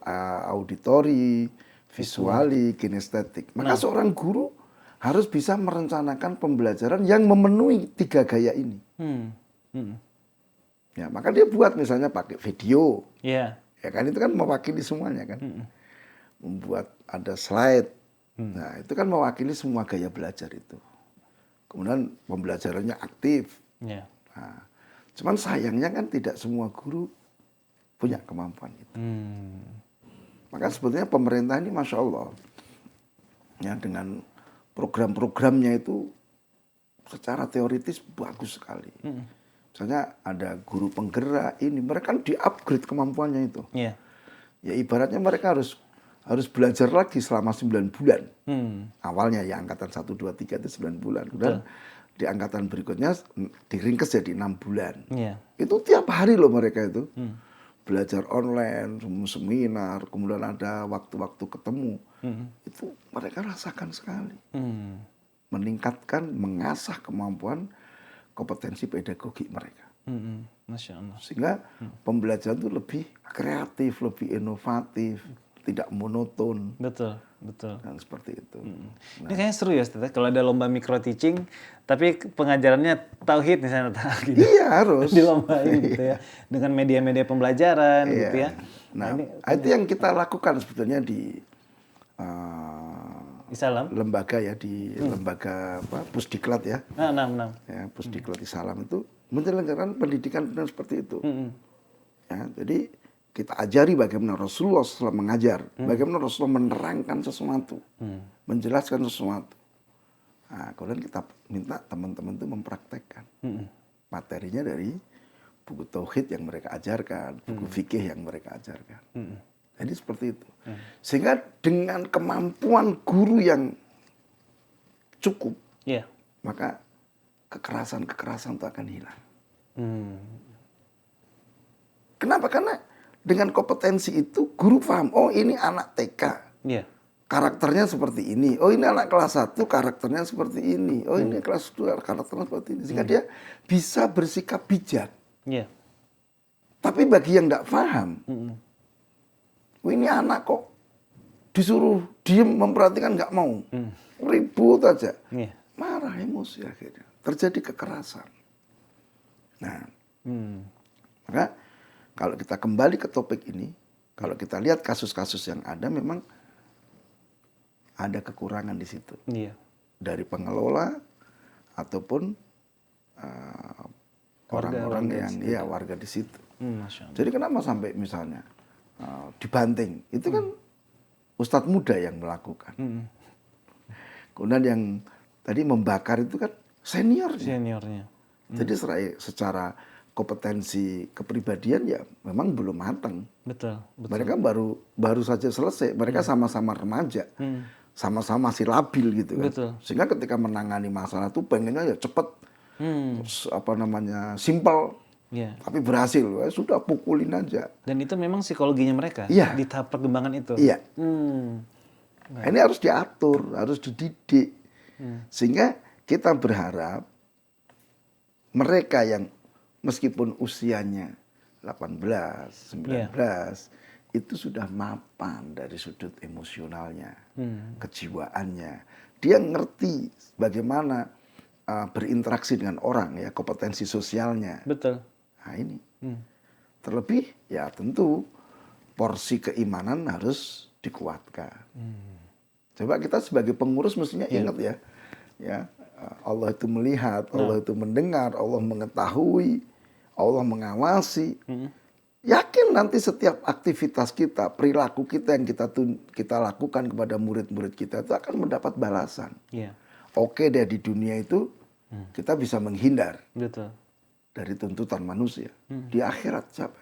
auditori, visuali, kinestetik. Maka seorang guru harus bisa merencanakan pembelajaran yang memenuhi 3 gaya ini. Ya, maka dia buat misalnya pakai video. Iya. Ya kan, itu kan mewakili semuanya kan. Membuat ada slide. Nah, itu kan mewakili semua gaya belajar itu. Kemudian pembelajarannya aktif. Iya. Nah, cuman sayangnya kan tidak semua guru punya kemampuan itu. Maka sebetulnya pemerintah ini Masya Allah, ya, dengan program-programnya itu secara teoritis bagus sekali. Misalnya ada guru penggerak ini, mereka kan di-upgrade kemampuannya itu. Iya. Ya ibaratnya mereka harus belajar lagi selama 9 bulan. Awalnya ya angkatan 1, 2, 3 itu 9 bulan. Kemudian di angkatan berikutnya diringkes jadi 6 bulan. Iya. Itu tiap hari loh mereka itu. Belajar online, seminar, kemudian ada waktu-waktu ketemu. Itu mereka rasakan sekali. Meningkatkan, mengasah kemampuan kompetensi pedagogi mereka. Masya Allah. Sehingga pembelajaran itu lebih kreatif, lebih inovatif, tidak monoton. Betul, betul. Dan seperti itu. Ini kayaknya seru ya, Ustaz, kalau ada lomba micro teaching, tapi pengajarannya tauhid misalnya, gitu. Iya, harus. Dilombain gitu ya, dengan media-media pembelajaran gitu ya. Nah, itu yang kita lakukan sebetulnya di Islam. lembaga ya, di lembaga Pusdiklat ya. Nah. Ya, Pusdiklat Islam itu menyelenggarakan pendidikan seperti itu. Ya, jadi kita ajari bagaimana Rasulullah SAW mengajar, bagaimana Rasulullah menerangkan sesuatu, menjelaskan sesuatu. Nah, kemudian kita minta teman-teman itu mempraktekkan materinya dari buku tauhid yang mereka ajarkan, buku fikih yang mereka ajarkan. Jadi seperti itu. Sehingga dengan kemampuan guru yang cukup, maka kekerasan-kekerasan itu akan hilang. Kenapa? Karena dengan kompetensi itu guru paham, oh ini anak TK. karakternya seperti ini. Oh ini anak kelas 1 karakternya seperti ini. Oh ini kelas 2 karakternya seperti ini. Sehingga dia bisa bersikap bijak. Iya. Tapi bagi yang tidak paham, oh ini anak kok disuruh diem memperhatikan nggak mau. Ribut aja. Iya. Marah, emosi akhirnya. Terjadi kekerasan. Nah, maka kalau kita kembali ke topik ini, kalau kita lihat kasus-kasus yang ada, memang ada kekurangan di situ. Iya. Dari pengelola ataupun orang-orang yang ya warga di situ. Masya Allah. Jadi kenapa sampai misalnya dibanting? Itu kan ustadz muda yang melakukan. Kemudian yang tadi membakar itu kan seniornya. Jadi secara kompetensi kepribadian ya memang belum matang. Betul. Mereka baru saja selesai. Mereka sama-sama remaja, sama-sama masih labil gitu kan. Betul. Sehingga ketika menangani masalah itu pengennya ya cepet, simple. Iya. Tapi berhasil, sudah pukulin aja. Dan itu memang psikologinya mereka Iya. di tahap perkembangan itu. Iya. Nah, ini harus diatur, harus dididik. Sehingga kita berharap mereka yang meskipun usianya 18, 19, itu sudah mapan dari sudut emosionalnya, kejiwaannya. Dia ngerti bagaimana berinteraksi dengan orang, ya kompetensi sosialnya. Betul. Nah ini. Terlebih ya tentu porsi keimanan harus dikuatkan. Coba kita sebagai pengurus mestinya ingat ya Allah itu melihat, Allah itu mendengar, Allah mengetahui, Allah mengawasi. Yakin nanti setiap aktivitas kita, perilaku kita yang kita lakukan kepada murid-murid kita itu akan mendapat balasan. Iya. Oke deh di dunia itu kita bisa menghindar. Betul. Dari tuntutan manusia. Di akhirat siapa?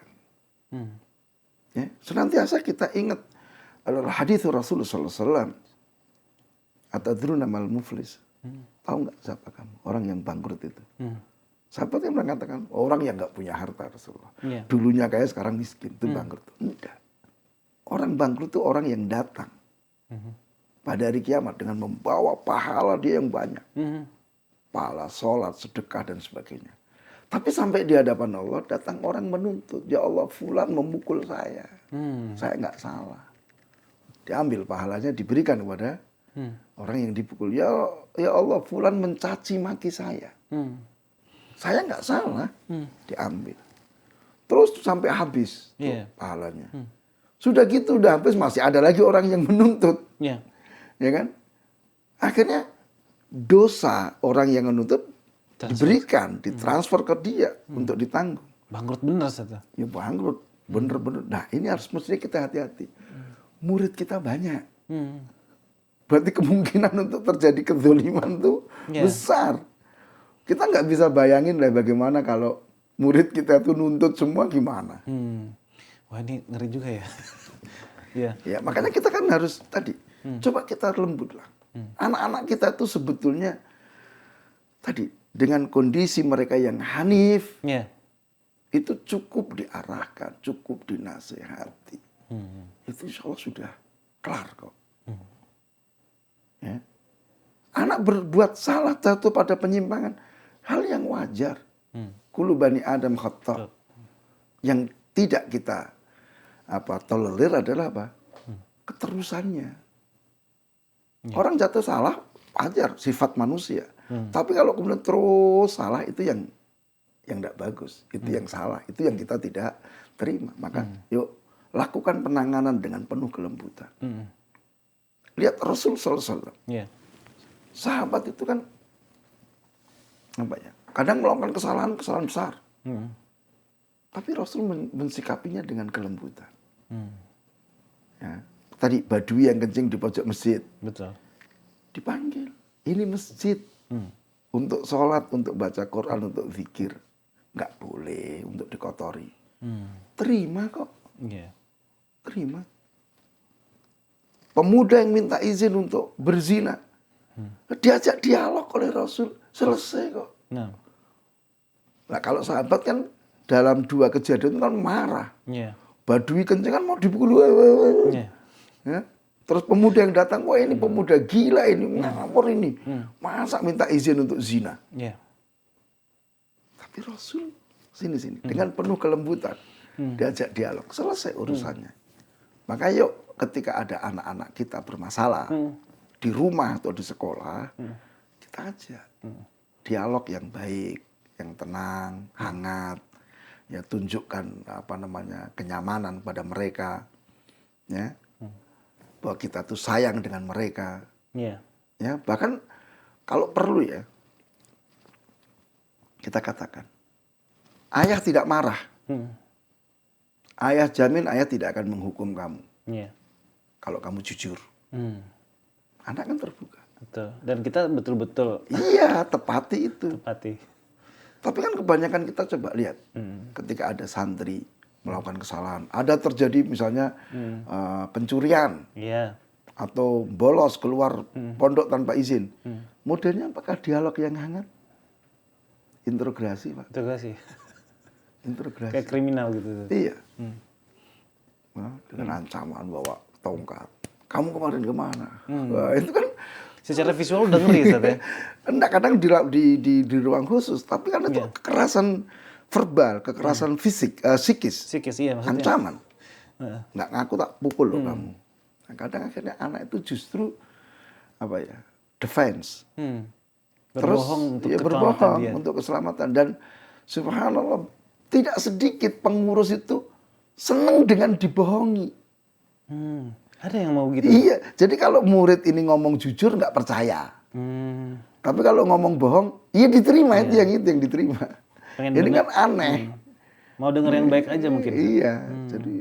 Ya, senantiasa kita ingat adalah hadis Rasulullah SAW. Atadruna mal muflis. Tahu nggak siapa kamu? Orang yang bangkrut itu. Sahabat yang mengatakan orang yang nggak punya harta Rasulullah. Yeah. Dulunya kaya sekarang miskin itu bangkrut. Enggak. Orang bangkrut itu orang yang datang pada hari kiamat dengan membawa pahala dia yang banyak. Pahala, sholat, sedekah dan sebagainya. Tapi sampai di hadapan Allah datang orang menuntut, ya Allah fulan memukul saya. Saya nggak salah. Diambil pahalanya diberikan kepada orang yang dipukul. Ya Allah fulan mencaci maki saya. Saya nggak salah. Diambil. Terus sampai habis pahalanya. Sudah gitu udah habis masih ada lagi orang yang menuntut. Ya kan? Akhirnya dosa orang yang menuntut diberikan, ditransfer ke dia untuk ditanggung. Bangkrut bener Ustaz. Ya bangkrut, bener-bener. Nah ini harus mestinya kita hati-hati. Murid kita banyak. Berarti kemungkinan untuk terjadi kezaliman itu besar. Kita nggak bisa bayangin lah bagaimana kalau murid kita itu nuntut semua gimana. Wah ini ngeri juga ya. Ya makanya kita kan harus tadi, coba kita lembut lah. Anak-anak kita itu sebetulnya tadi, dengan kondisi mereka yang hanif, itu cukup diarahkan, cukup dinasehati. Itu insya Allah sudah kelar kok. Ya. Anak berbuat salah jatuh pada penyimpangan, hal yang wajar. Kullu bani Adam khata'. Yang tidak kita tolerir adalah apa? Keterusannya. Orang jatuh salah, wajar, sifat manusia. Tapi kalau kemudian terus salah itu yang tidak bagus, itu yang salah, itu yang kita tidak terima. Maka yuk lakukan penanganan dengan penuh kelembutan. Lihat Rasul SAW. Sahabat itu kan kadang melakukan kesalahan besar. Tapi Rasul mensikapinya dengan kelembutan. Ya. Tadi Badui yang kencing di pojok masjid. Betul. Dipanggil. Ini masjid. Untuk sholat, untuk baca Quran, untuk zikir. Nggak boleh untuk dikotori. Terima kok. Terima. Pemuda yang minta izin untuk berzina. Diajak dialog oleh Rasul. Selesai kok. Nah kalau sahabat kan dalam 2 kejadian kan marah. Badui kencing kan mau dipukul. Ya. Terus pemuda yang datang, wah ini pemuda gila ini, ngawur ini. Masa minta izin untuk zina? Iya. Tapi Rasul sini dengan penuh kelembutan diajak dialog, selesai urusannya. Maka yuk ketika ada anak-anak kita bermasalah di rumah atau di sekolah, kita ajak dialog yang baik, yang tenang, hangat, ya tunjukkan kenyamanan pada mereka, ya bahwa kita tuh sayang dengan mereka, Iya. ya bahkan kalau perlu ya kita katakan, ayah tidak marah, ayah jamin ayah tidak akan menghukum kamu Iya. kalau kamu jujur. Anak kan terbuka. Betul. Dan kita betul-betul Iya, tepati itu. tepati. Tapi kan kebanyakan kita coba lihat, ketika ada santri melakukan kesalahan, ada terjadi misalnya pencurian Iya. atau bolos keluar pondok tanpa izin, modelnya apakah dialog yang hangat? Interogasi, Pak. Itu gak sih? Interogasi. Kayak kriminal gitu. Iya. Nah, dengan ancaman bawa tongkat. Kamu kemarin kemana? Wah, itu kan Secara visual udah ngeri, Ustaz ya? enggak, kadang di ruang khusus, tapi kan itu kekerasan verbal, kekerasan fisik, psikis, Psikis, iya maksudnya. ancaman. Nggak ngaku tak pukul loh kamu. Nah, kadang akhirnya anak itu justru defense. Berbohong untuk ya keselamatan berbohong dia. untuk keselamatan. Dan subhanallah tidak sedikit pengurus itu senang dengan dibohongi. Ada yang mau gitu? Iya, jadi kalau murid ini ngomong jujur nggak percaya. Tapi kalau ngomong bohong, iya diterima, itu yang diterima. Pengen Ini denger- kan aneh. Mau denger yang baik aja mungkin. Iya, jadi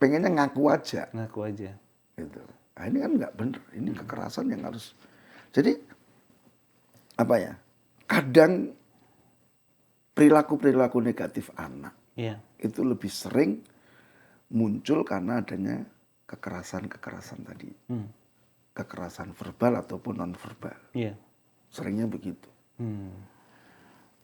pengennya ngaku aja. Ngaku aja. Gitu. Nah, ini kan nggak bener. Ini kekerasan yang harus. Jadi kadang perilaku-perilaku negatif anak Iya. itu lebih sering muncul karena adanya kekerasan tadi. Kekerasan verbal ataupun non-verbal. Iya. Seringnya begitu.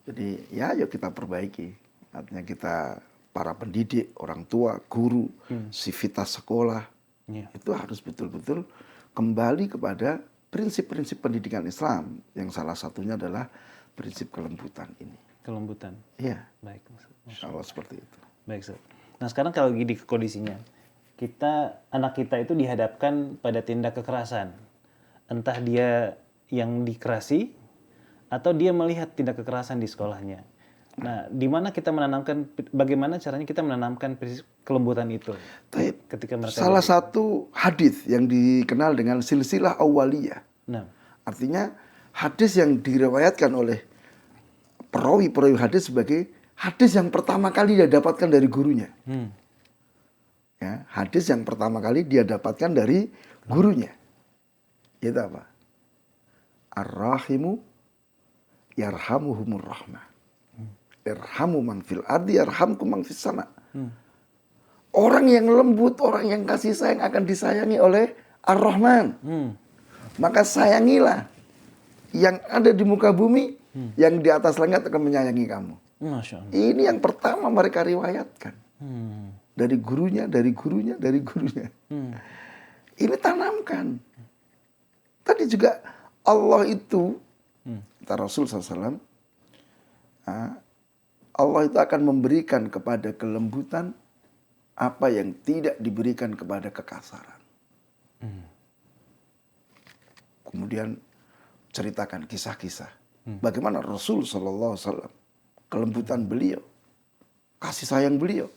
Jadi ya yuk kita perbaiki. Artinya kita para pendidik, orang tua, guru, sivitas sekolah, itu harus betul-betul kembali kepada prinsip-prinsip pendidikan Islam. Yang salah satunya adalah prinsip kelembutan ini. Kelembutan. Iya, Baik, Ustaz. insya Allah seperti itu. Baik, Ustaz. Nah, sekarang kalau gini kondisinya, anak kita itu dihadapkan pada tindak kekerasan. Entah dia yang dikerasi atau dia melihat tindak kekerasan di sekolahnya. Nah, bagaimana caranya kita menanamkan prinsip kelembutan itu ketika mereka Salah satu hadis yang dikenal dengan silsilah awaliyah. Nah, Artinya hadis yang diriwayatkan oleh perawi-perawi hadis sebagai hadis yang pertama kali dia dapatkan dari gurunya. Ya, hadis yang pertama kali dia dapatkan dari gurunya. Itu apa? Ar-rahimu yarhamuhumur rahmah. Irhamu man fil ardi yarhamkum man fis sama. Orang yang lembut, orang yang kasih sayang akan disayangi oleh Ar-Rahman. Maka sayangilah yang ada di muka bumi, yang di atas langit akan menyayangi kamu. Masya Allah. Ini yang pertama mereka riwayatkan. Dari gurunya, dari gurunya, dari gurunya. Ini tanamkan. Tadi juga Allah itu, kata Rasul SAW, Allah itu akan memberikan kepada kelembutan apa yang tidak diberikan kepada kekasaran. Kemudian ceritakan kisah-kisah. Bagaimana Rasul SAW, kelembutan beliau, kasih sayang beliau.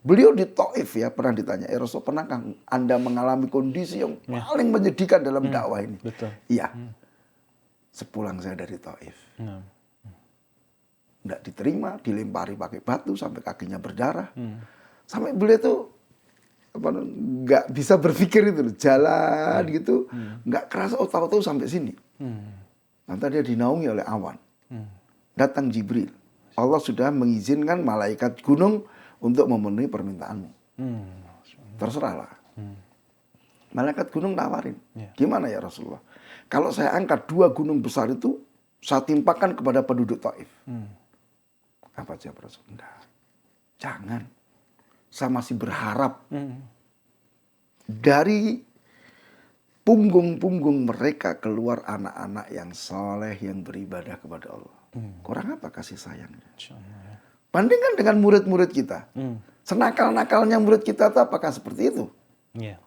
Beliau di Taif ya pernah ditanya, Rasul pernahkah Anda mengalami kondisi yang paling menyedihkan dalam dakwah ini? Betul. Iya. Sepulang saya dari Taif. Nggak diterima, dilempari pakai batu sampai kakinya berdarah. Sampai beliau tuh nggak bisa berpikir itu, jalan gitu, nggak kerasa tahu-tahu sampai sini. Nanti dia dinaungi oleh awan. Datang Jibril. Allah sudah mengizinkan malaikat gunung untuk memenuhi permintaanmu. Terserahlah. Malaikat gunung nawarin. Gimana ya Rasulullah? Kalau saya angkat 2 gunung besar itu, saya timpakan kepada penduduk Taif. Apa jawab Rasul? Enggak. Jangan. Saya masih berharap dari punggung-punggung mereka keluar anak-anak yang soleh, yang beribadah kepada Allah. Kurang apa kasih sayangnya? Masya Allah, ya. Bandingkan dengan murid-murid kita. Senakal-nakalnya murid kita itu apakah seperti itu? Iya.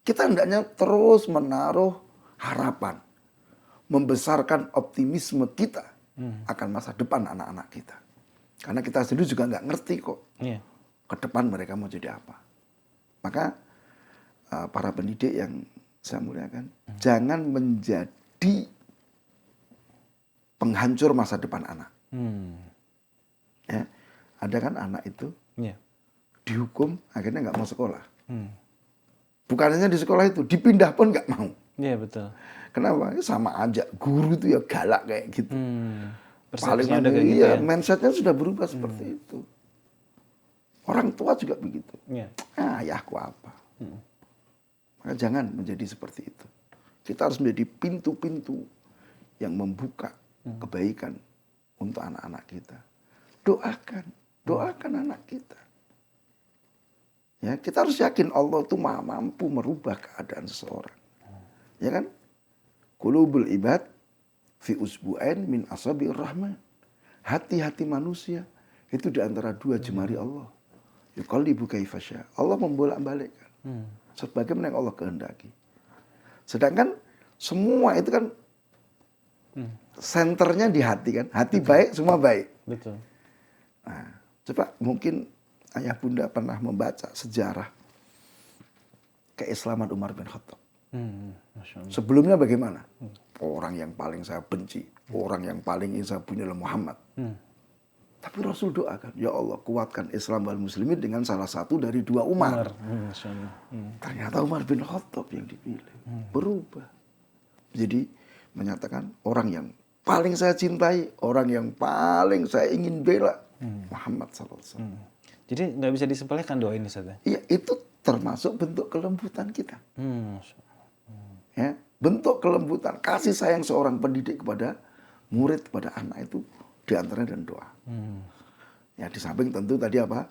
Kita hendaknya terus menaruh harapan. Membesarkan optimisme kita akan masa depan anak-anak kita. Karena kita sendiri juga nggak ngerti kok Iya. ke depan mereka mau jadi apa. Maka para pendidik yang saya muliakan, jangan menjadi penghancur masa depan anak. Ya, ada kan anak itu Iya. dihukum akhirnya nggak mau sekolah. Bukan hanya di sekolah itu, dipindah pun nggak mau. Iya, betul. Kenapa? Ya sama aja, guru itu ya galak kayak gitu. Paling Persepsinya udah kayak gitu iya, ya. mindsetnya sudah berubah seperti itu. Orang tua juga begitu. Iya. Ayahku apa? Maka jangan menjadi seperti itu. Kita harus menjadi pintu-pintu yang membuka kebaikan untuk anak-anak kita. Doakan anak kita. Ya, kita harus yakin Allah itu maha mampu merubah keadaan seseorang. Ya kan? Qulubul ibad fi usbu'ain min asabi'ir rahman. Hati-hati manusia itu di antara dua jemari Allah. Yuqallibu kaifa syaa. Allah membolak-balikkan. Sebagaimana yang Allah kehendaki. Sedangkan semua itu kan senternya di hati kan. Hati baik, semua baik. Betul. Nah, coba mungkin ayah bunda pernah membaca sejarah keislaman Umar bin Khattab. Masya Allah. Sebelumnya bagaimana? Orang yang paling saya benci, orang yang paling ingin saya bunuh adalah Muhammad. Tapi Rasul doakan, ya Allah kuatkan Islam wal muslimin dengan salah satu dari dua Umar. Masya Allah. Ternyata Umar bin Khattab yang dipilih. Berubah. Jadi menyatakan orang yang paling saya cintai, orang yang paling saya ingin bela, Muhammad SAW. Jadi nggak bisa disepelekan doa ini, Ustaz ya? Iya, itu termasuk bentuk kelembutan kita. Masya Allah. Ya, bentuk kelembutan, kasih sayang seorang pendidik kepada murid, kepada anak itu diantaranya dan doa. Ya, di samping tentu tadi apa?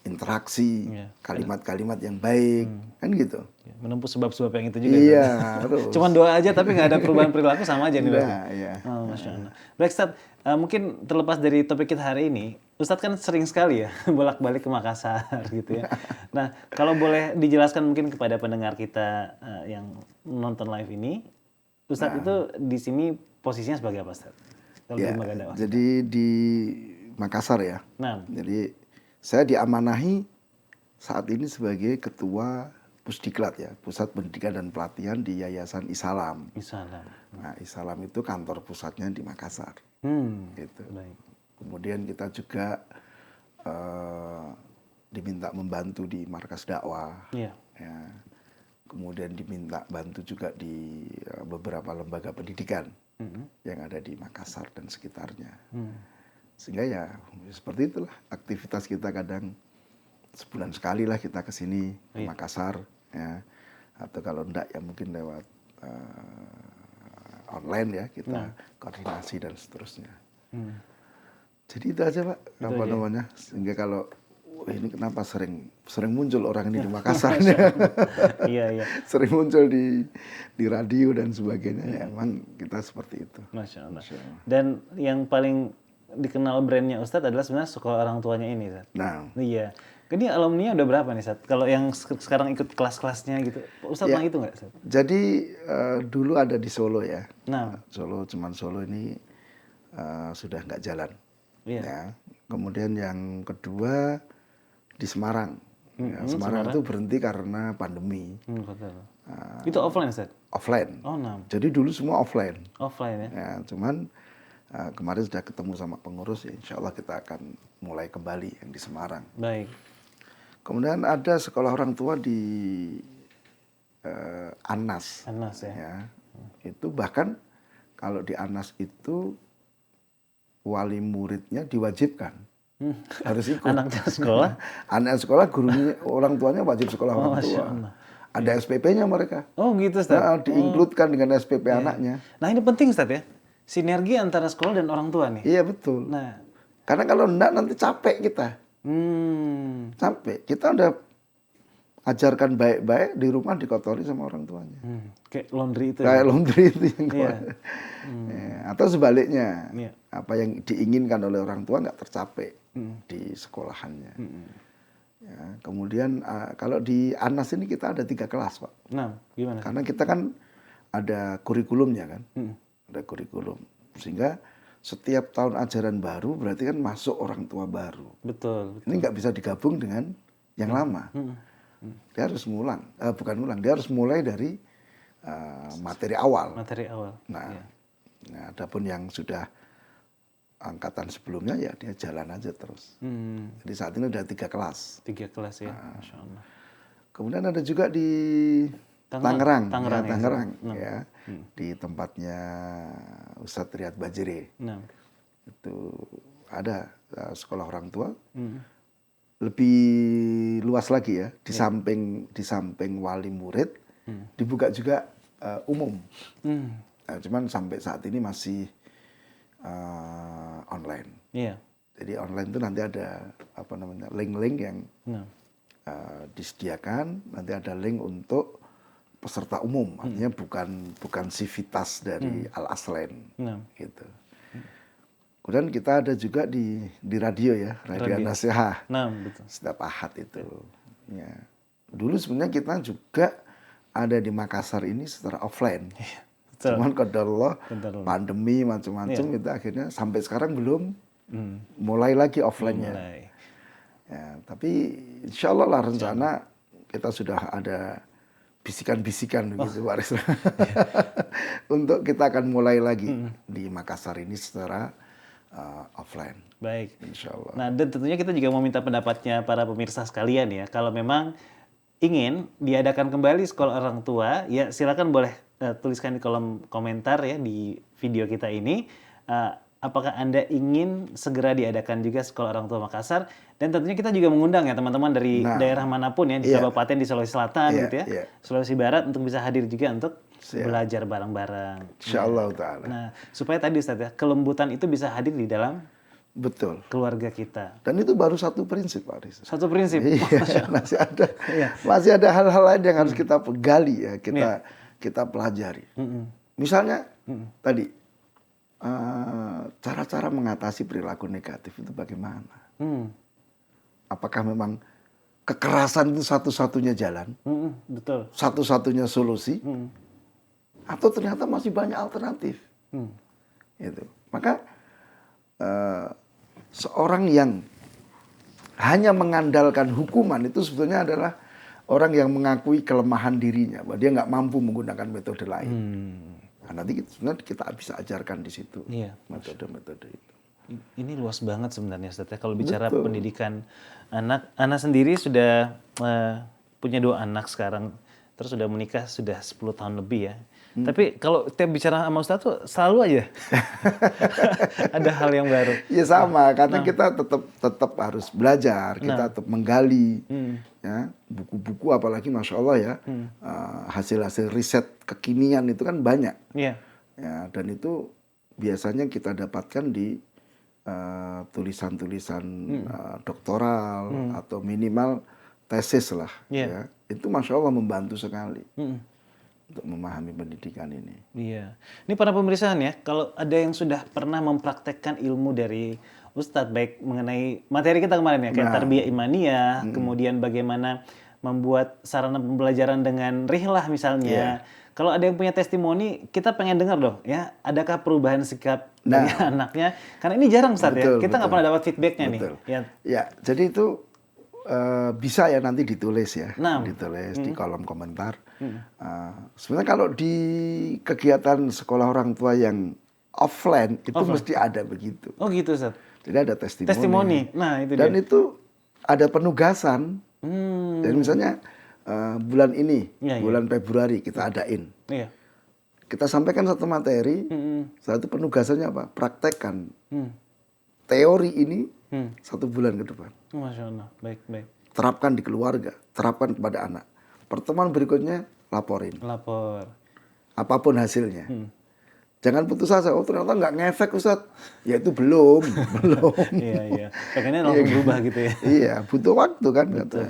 Interaksi, Iya. kalimat-kalimat yang baik, kan gitu. Ya, menempuh sebab-sebab yang itu juga. Iya, Ustaz. terus. Cuman doa aja tapi nggak ada perubahan perilaku sama aja nih, Iya, berarti. iya. Oh, Masya Allah. Baik, Ustaz. Mungkin terlepas dari topik kita hari ini, Ustadz kan sering sekali ya bolak-balik ke Makassar gitu ya. Nah, kalau boleh dijelaskan mungkin kepada pendengar kita yang nonton live ini, Ustadz itu di sini posisinya sebagai apa, Ustadz? Kalau di Ya, lembaga dakwah. jadi di Makassar ya. Nah, Jadi saya diamanahi saat ini sebagai ketua Pusdiklat ya, Pusat Pendidikan dan Pelatihan di Yayasan Isalam. Isalam. Nah, Isalam itu kantor pusatnya di Makassar. Gitu. Baik. Kemudian kita juga diminta membantu di markas dakwah. Iya. Ya. Kemudian diminta bantu juga di beberapa lembaga pendidikan yang ada di Makassar dan sekitarnya. Sehingga ya seperti itulah aktivitas kita, kadang sebulan sekali lah kita ke sini ke Makassar ya. Atau kalau enggak ya mungkin lewat online ya kita koordinasi dan seterusnya. Jadi itu aja Pak, apa namanya, sehingga kalau ini kenapa sering muncul orang ini di Makassar ya. Iya, iya. Sering muncul di radio dan sebagainya. Ya, emang kita seperti itu. Masya Allah. Dan yang paling dikenal brandnya Ustadz adalah sebenarnya sekolah orang tuanya ini, Ustadz. Nah, Iya. Ini alumni udah berapa nih, Ustadz? Kalau yang sekarang ikut kelas-kelasnya gitu, Ustadz pernah itu nggak, Ustadz? jadi dulu ada di Solo ya. Nah, Solo ini sudah nggak jalan. iya. Ya. Kemudian yang kedua di Semarang. Ya, Semarang itu berhenti karena pandemi. Betul. Itu offline, Ustadz? Offline. Oh, nah. Jadi dulu semua offline. Offline ya? Ya, cuman kemarin sudah ketemu sama pengurus, ya, insya Allah kita akan mulai kembali yang di Semarang. Baik. Kemudian ada sekolah orang tua di Anas. Anas ya? Ya. Itu bahkan kalau di Anas itu wali muridnya diwajibkan harus ikut. Anaknya sekolah? Anak sekolah, gurunya, orang tuanya wajib sekolah orang Masya tua. Allah. Ada SPP-nya mereka. Oh gitu, Ustadz? Nah, diinkludkan dengan SPP anaknya. Nah ini penting, Ustadz ya? Sinergi antara sekolah dan orang tua nih. Iya betul. Nah. Karena kalau enggak nanti capek kita. Capek. Kita udah ajarkan baik-baik, di rumah dikotori sama orang tuanya. Kayak laundry itu. Kayak laundry itu yang Iya. Ya, atau sebaliknya, Iya. apa yang diinginkan oleh orang tua nggak tercapai di sekolahannya. Ya, kemudian kalau di Anas ini kita ada 3 kelas, Pak. Nah, gimana? Karena kita kan ada kurikulumnya kan, ada kurikulum, sehingga setiap tahun ajaran baru berarti kan masuk orang tua baru. Betul. Ini nggak bisa digabung dengan yang lama. Dia harus bukan ulang, dia harus mulai dari materi awal. Materi awal. Nah, adapun yang sudah angkatan sebelumnya ya dia jalan aja terus. Jadi saat ini ada 3 kelas. 3 kelas ya, Masya Allah. Kemudian ada juga di Tangerang. Tangerang ya, di tempatnya Ustadz Riyad Bajire. Nah. Itu ada sekolah orang tua. Lebih luas lagi ya, di samping wali murid, dibuka juga umum. Nah, cuman sampai saat ini masih online. Iya. Jadi online itu nanti ada link-link yang disediakan, nanti ada link untuk peserta umum, artinya bukan sivitas dari Al-Aslain, gitu. Kemudian kita ada juga di radio ya, Radio Nasihat. Nah, betul. Setiap Ahad itu. Ya. Dulu sebenarnya kita juga ada di Makassar ini secara offline. Betul. Cuman qadarullah pandemi macam-macam itu akhirnya sampai sekarang belum mulai lagi offline-nya. Ya, tapi insya Allah lah rencana kita sudah ada bisikan-bisikan begitu Pak Rizwan. Untuk kita akan mulai lagi di Makassar ini secara offline. Baik. Insya Allah. Nah, dan tentunya kita juga mau minta pendapatnya para pemirsa sekalian ya. Kalau memang ingin diadakan kembali sekolah orang tua, ya silakan boleh tuliskan di kolom komentar ya di video kita ini. Apakah Anda ingin segera diadakan juga sekolah orang tua Makassar? Dan tentunya kita juga mengundang ya teman-teman dari daerah manapun ya, di kabupaten di Sulawesi Selatan gitu ya, Sulawesi Barat untuk bisa hadir juga untuk belajar bareng-bareng. Insyaallah ta'ala. Nah, supaya tadi Ustaz ya, kelembutan itu bisa hadir di dalam keluarga kita. Dan itu baru satu prinsip, Pak Riz. Satu prinsip. Iya, masih ada hal-hal lain yang harus kita gali ya, kita pelajari. Misalnya tadi cara-cara mengatasi perilaku negatif itu bagaimana? Apakah memang kekerasan itu satu-satunya jalan? Betul. Satu-satunya solusi? Atau ternyata masih banyak alternatif? Itu. Maka seorang yang hanya mengandalkan hukuman itu sebetulnya adalah orang yang mengakui kelemahan dirinya, bahwa dia nggak mampu menggunakan metode lain. Nah, nanti sebenarnya kita bisa ajarkan di situ metode-metode itu. Ini luas banget sebenarnya Ustaz ya. Kalau bicara pendidikan anak sendiri sudah punya 2 anak sekarang, terus sudah menikah sudah 10 tahun lebih ya. Tapi kalau tiap bicara sama Ustaz tuh selalu aja ada hal yang baru. Ya sama, karena kita tetap harus belajar, kita tetap menggali, ya buku-buku apalagi Masya Allah ya, hasil-hasil riset kekinian itu kan banyak, ya, dan itu biasanya kita dapatkan di tulisan-tulisan doktoral atau minimal tesis lah, ya itu Masya Allah membantu sekali. Untuk memahami pendidikan ini. Iya. Ini para pemirsa ya, kalau ada yang sudah pernah mempraktekkan ilmu dari Ustadz, baik mengenai materi kita kemarin ya, kayak tarbiyah imaniyah, kemudian bagaimana membuat sarana pembelajaran dengan rihlah misalnya. Kalau ada yang punya testimoni, kita pengen dengar dong ya, adakah perubahan sikap dari anaknya? Karena ini jarang Ustadz ya, kita nggak pernah dapat feedbacknya nih. Ya, jadi itu bisa ya nanti ditulis ya, ditulis di kolom komentar. Sebenarnya kalau di kegiatan sekolah orang tua yang offline itu mesti ada begitu. Oh gitu Ustaz. Jadi ada testimoni. Testimoni. Nah itu dan dia. itu ada penugasan. Jadi misalnya bulan ini, bulan Februari kita adain. Kita sampaikan satu materi, satu penugasannya apa? Praktekkan teori ini 1 bulan ke depan. Masya Allah, baik. Terapkan di keluarga, terapkan kepada anak. Pertemuan berikutnya laporin. Lapor. Apapun hasilnya. Jangan putus asa. Oh ternyata nggak ngefek Ustadz. Ya itu belum. Iya. Pengennya langsung berubah gitu ya. Iya, butuh waktu kan. Betul.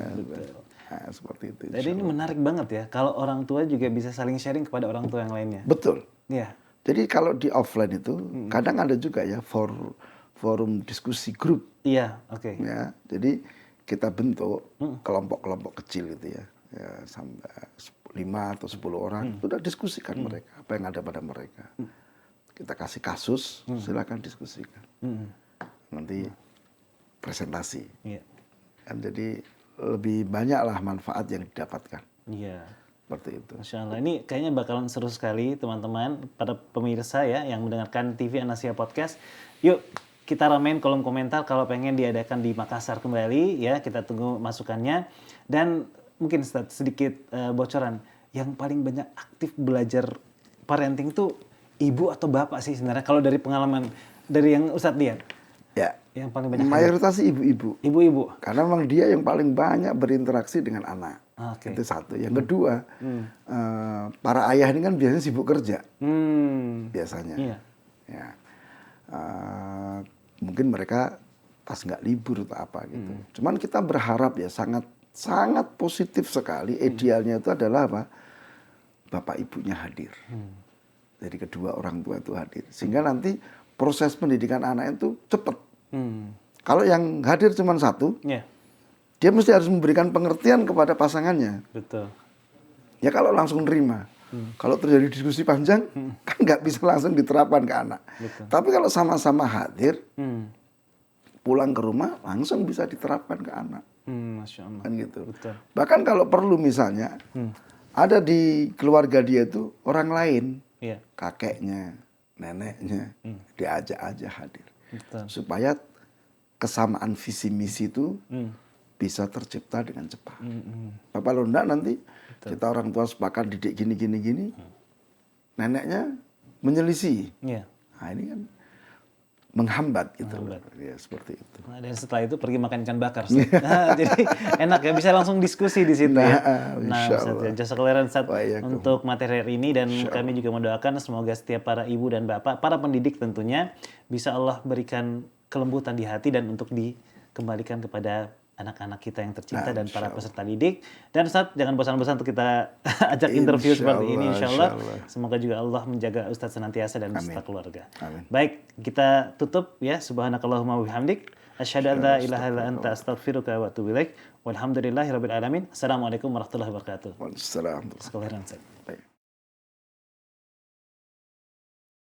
Nah, seperti itu. Jadi ini menarik banget ya, kalau orang tua juga bisa saling sharing kepada orang tua yang lainnya. Betul. Iya. Jadi kalau di offline itu kadang ada juga ya forum diskusi grup Iya, oke. ya. Jadi kita bentuk kelompok-kelompok kecil gitu ya. Ya sampai 5 atau 10 orang sudah diskusikan mereka apa yang ada pada mereka. Kita kasih kasus, silakan diskusikan. Nanti presentasi. Iya. Kan jadi lebih banyaklah manfaat yang didapatkan. Iya. Seperti itu. Masya Allah, ini kayaknya bakalan seru sekali teman-teman, para pemirsa ya yang mendengarkan TV An-Nasiha Podcast. Yuk kita ramein kolom komentar kalau pengen diadakan di Makassar kembali ya, kita tunggu masukannya. Dan mungkin Ustadz, sedikit bocoran, yang paling banyak aktif belajar parenting tuh ibu atau bapak sih sebenarnya kalau dari pengalaman dari yang Ustadz lihat? Ya. Yang paling banyak Mayoritas ibu-ibu. Ibu-ibu. Karena memang dia yang paling banyak berinteraksi dengan anak. Oke. Itu satu. Yang kedua, para ayah ini kan biasanya sibuk kerja. Biasanya. Iya. Ya. Mungkin mereka pas nggak libur atau apa gitu. Cuman kita berharap ya sangat positif sekali. Idealnya itu adalah apa? Bapak ibunya hadir. Jadi kedua orang tua itu hadir. Sehingga nanti proses pendidikan anak itu cepat. Kalau yang hadir cuma satu, dia mesti harus memberikan pengertian kepada pasangannya. Betul. Ya kalau langsung nerima. Kalau terjadi diskusi panjang, kan nggak bisa langsung diterapkan ke anak. Betul. Tapi kalau sama-sama hadir, pulang ke rumah langsung bisa diterapkan ke anak. Masya Allah. Kan gitu. Betul. Bahkan kalau perlu misalnya, ada di keluarga dia itu orang lain, Iya. kakeknya, neneknya, diajak aja hadir. Betul. Supaya kesamaan visi misi itu bisa tercipta dengan cepat. Bapak lo enggak nanti kita orang tua sepakat didik gini, neneknya menyelisih. Iya. Nah ini kan menghambat gitu. Ya seperti itu. Nah, dan setelah itu pergi makan ikan bakar. Nah, jadi enak ya, bisa langsung diskusi di situ ya. Nah, Ustaz, ya, jazakallahu khairan Ustaz untuk materi hari ini, dan kami juga mendoakan semoga setiap para ibu dan bapak, para pendidik tentunya, bisa Allah berikan kelembutan di hati dan untuk dikembalikan kepada anak-anak kita yang tercinta dan para peserta didik. Dan Ustaz, jangan bosan-bosan untuk kita ajak interview seperti ini insyaallah. Semoga juga Allah menjaga Ustaz senantiasa dan beserta keluarga. Amin. Baik, kita tutup ya. Subhanakallahumma wa bihamdik, asyhadu an la ilaha illa anta astaghfiruka wa atubu ilaik. Walhamdulillahirabbil alamin. Assalamualaikum warahmatullahi wabarakatuh. Waalaikumsalam. Sekalian Ustaz. Baik.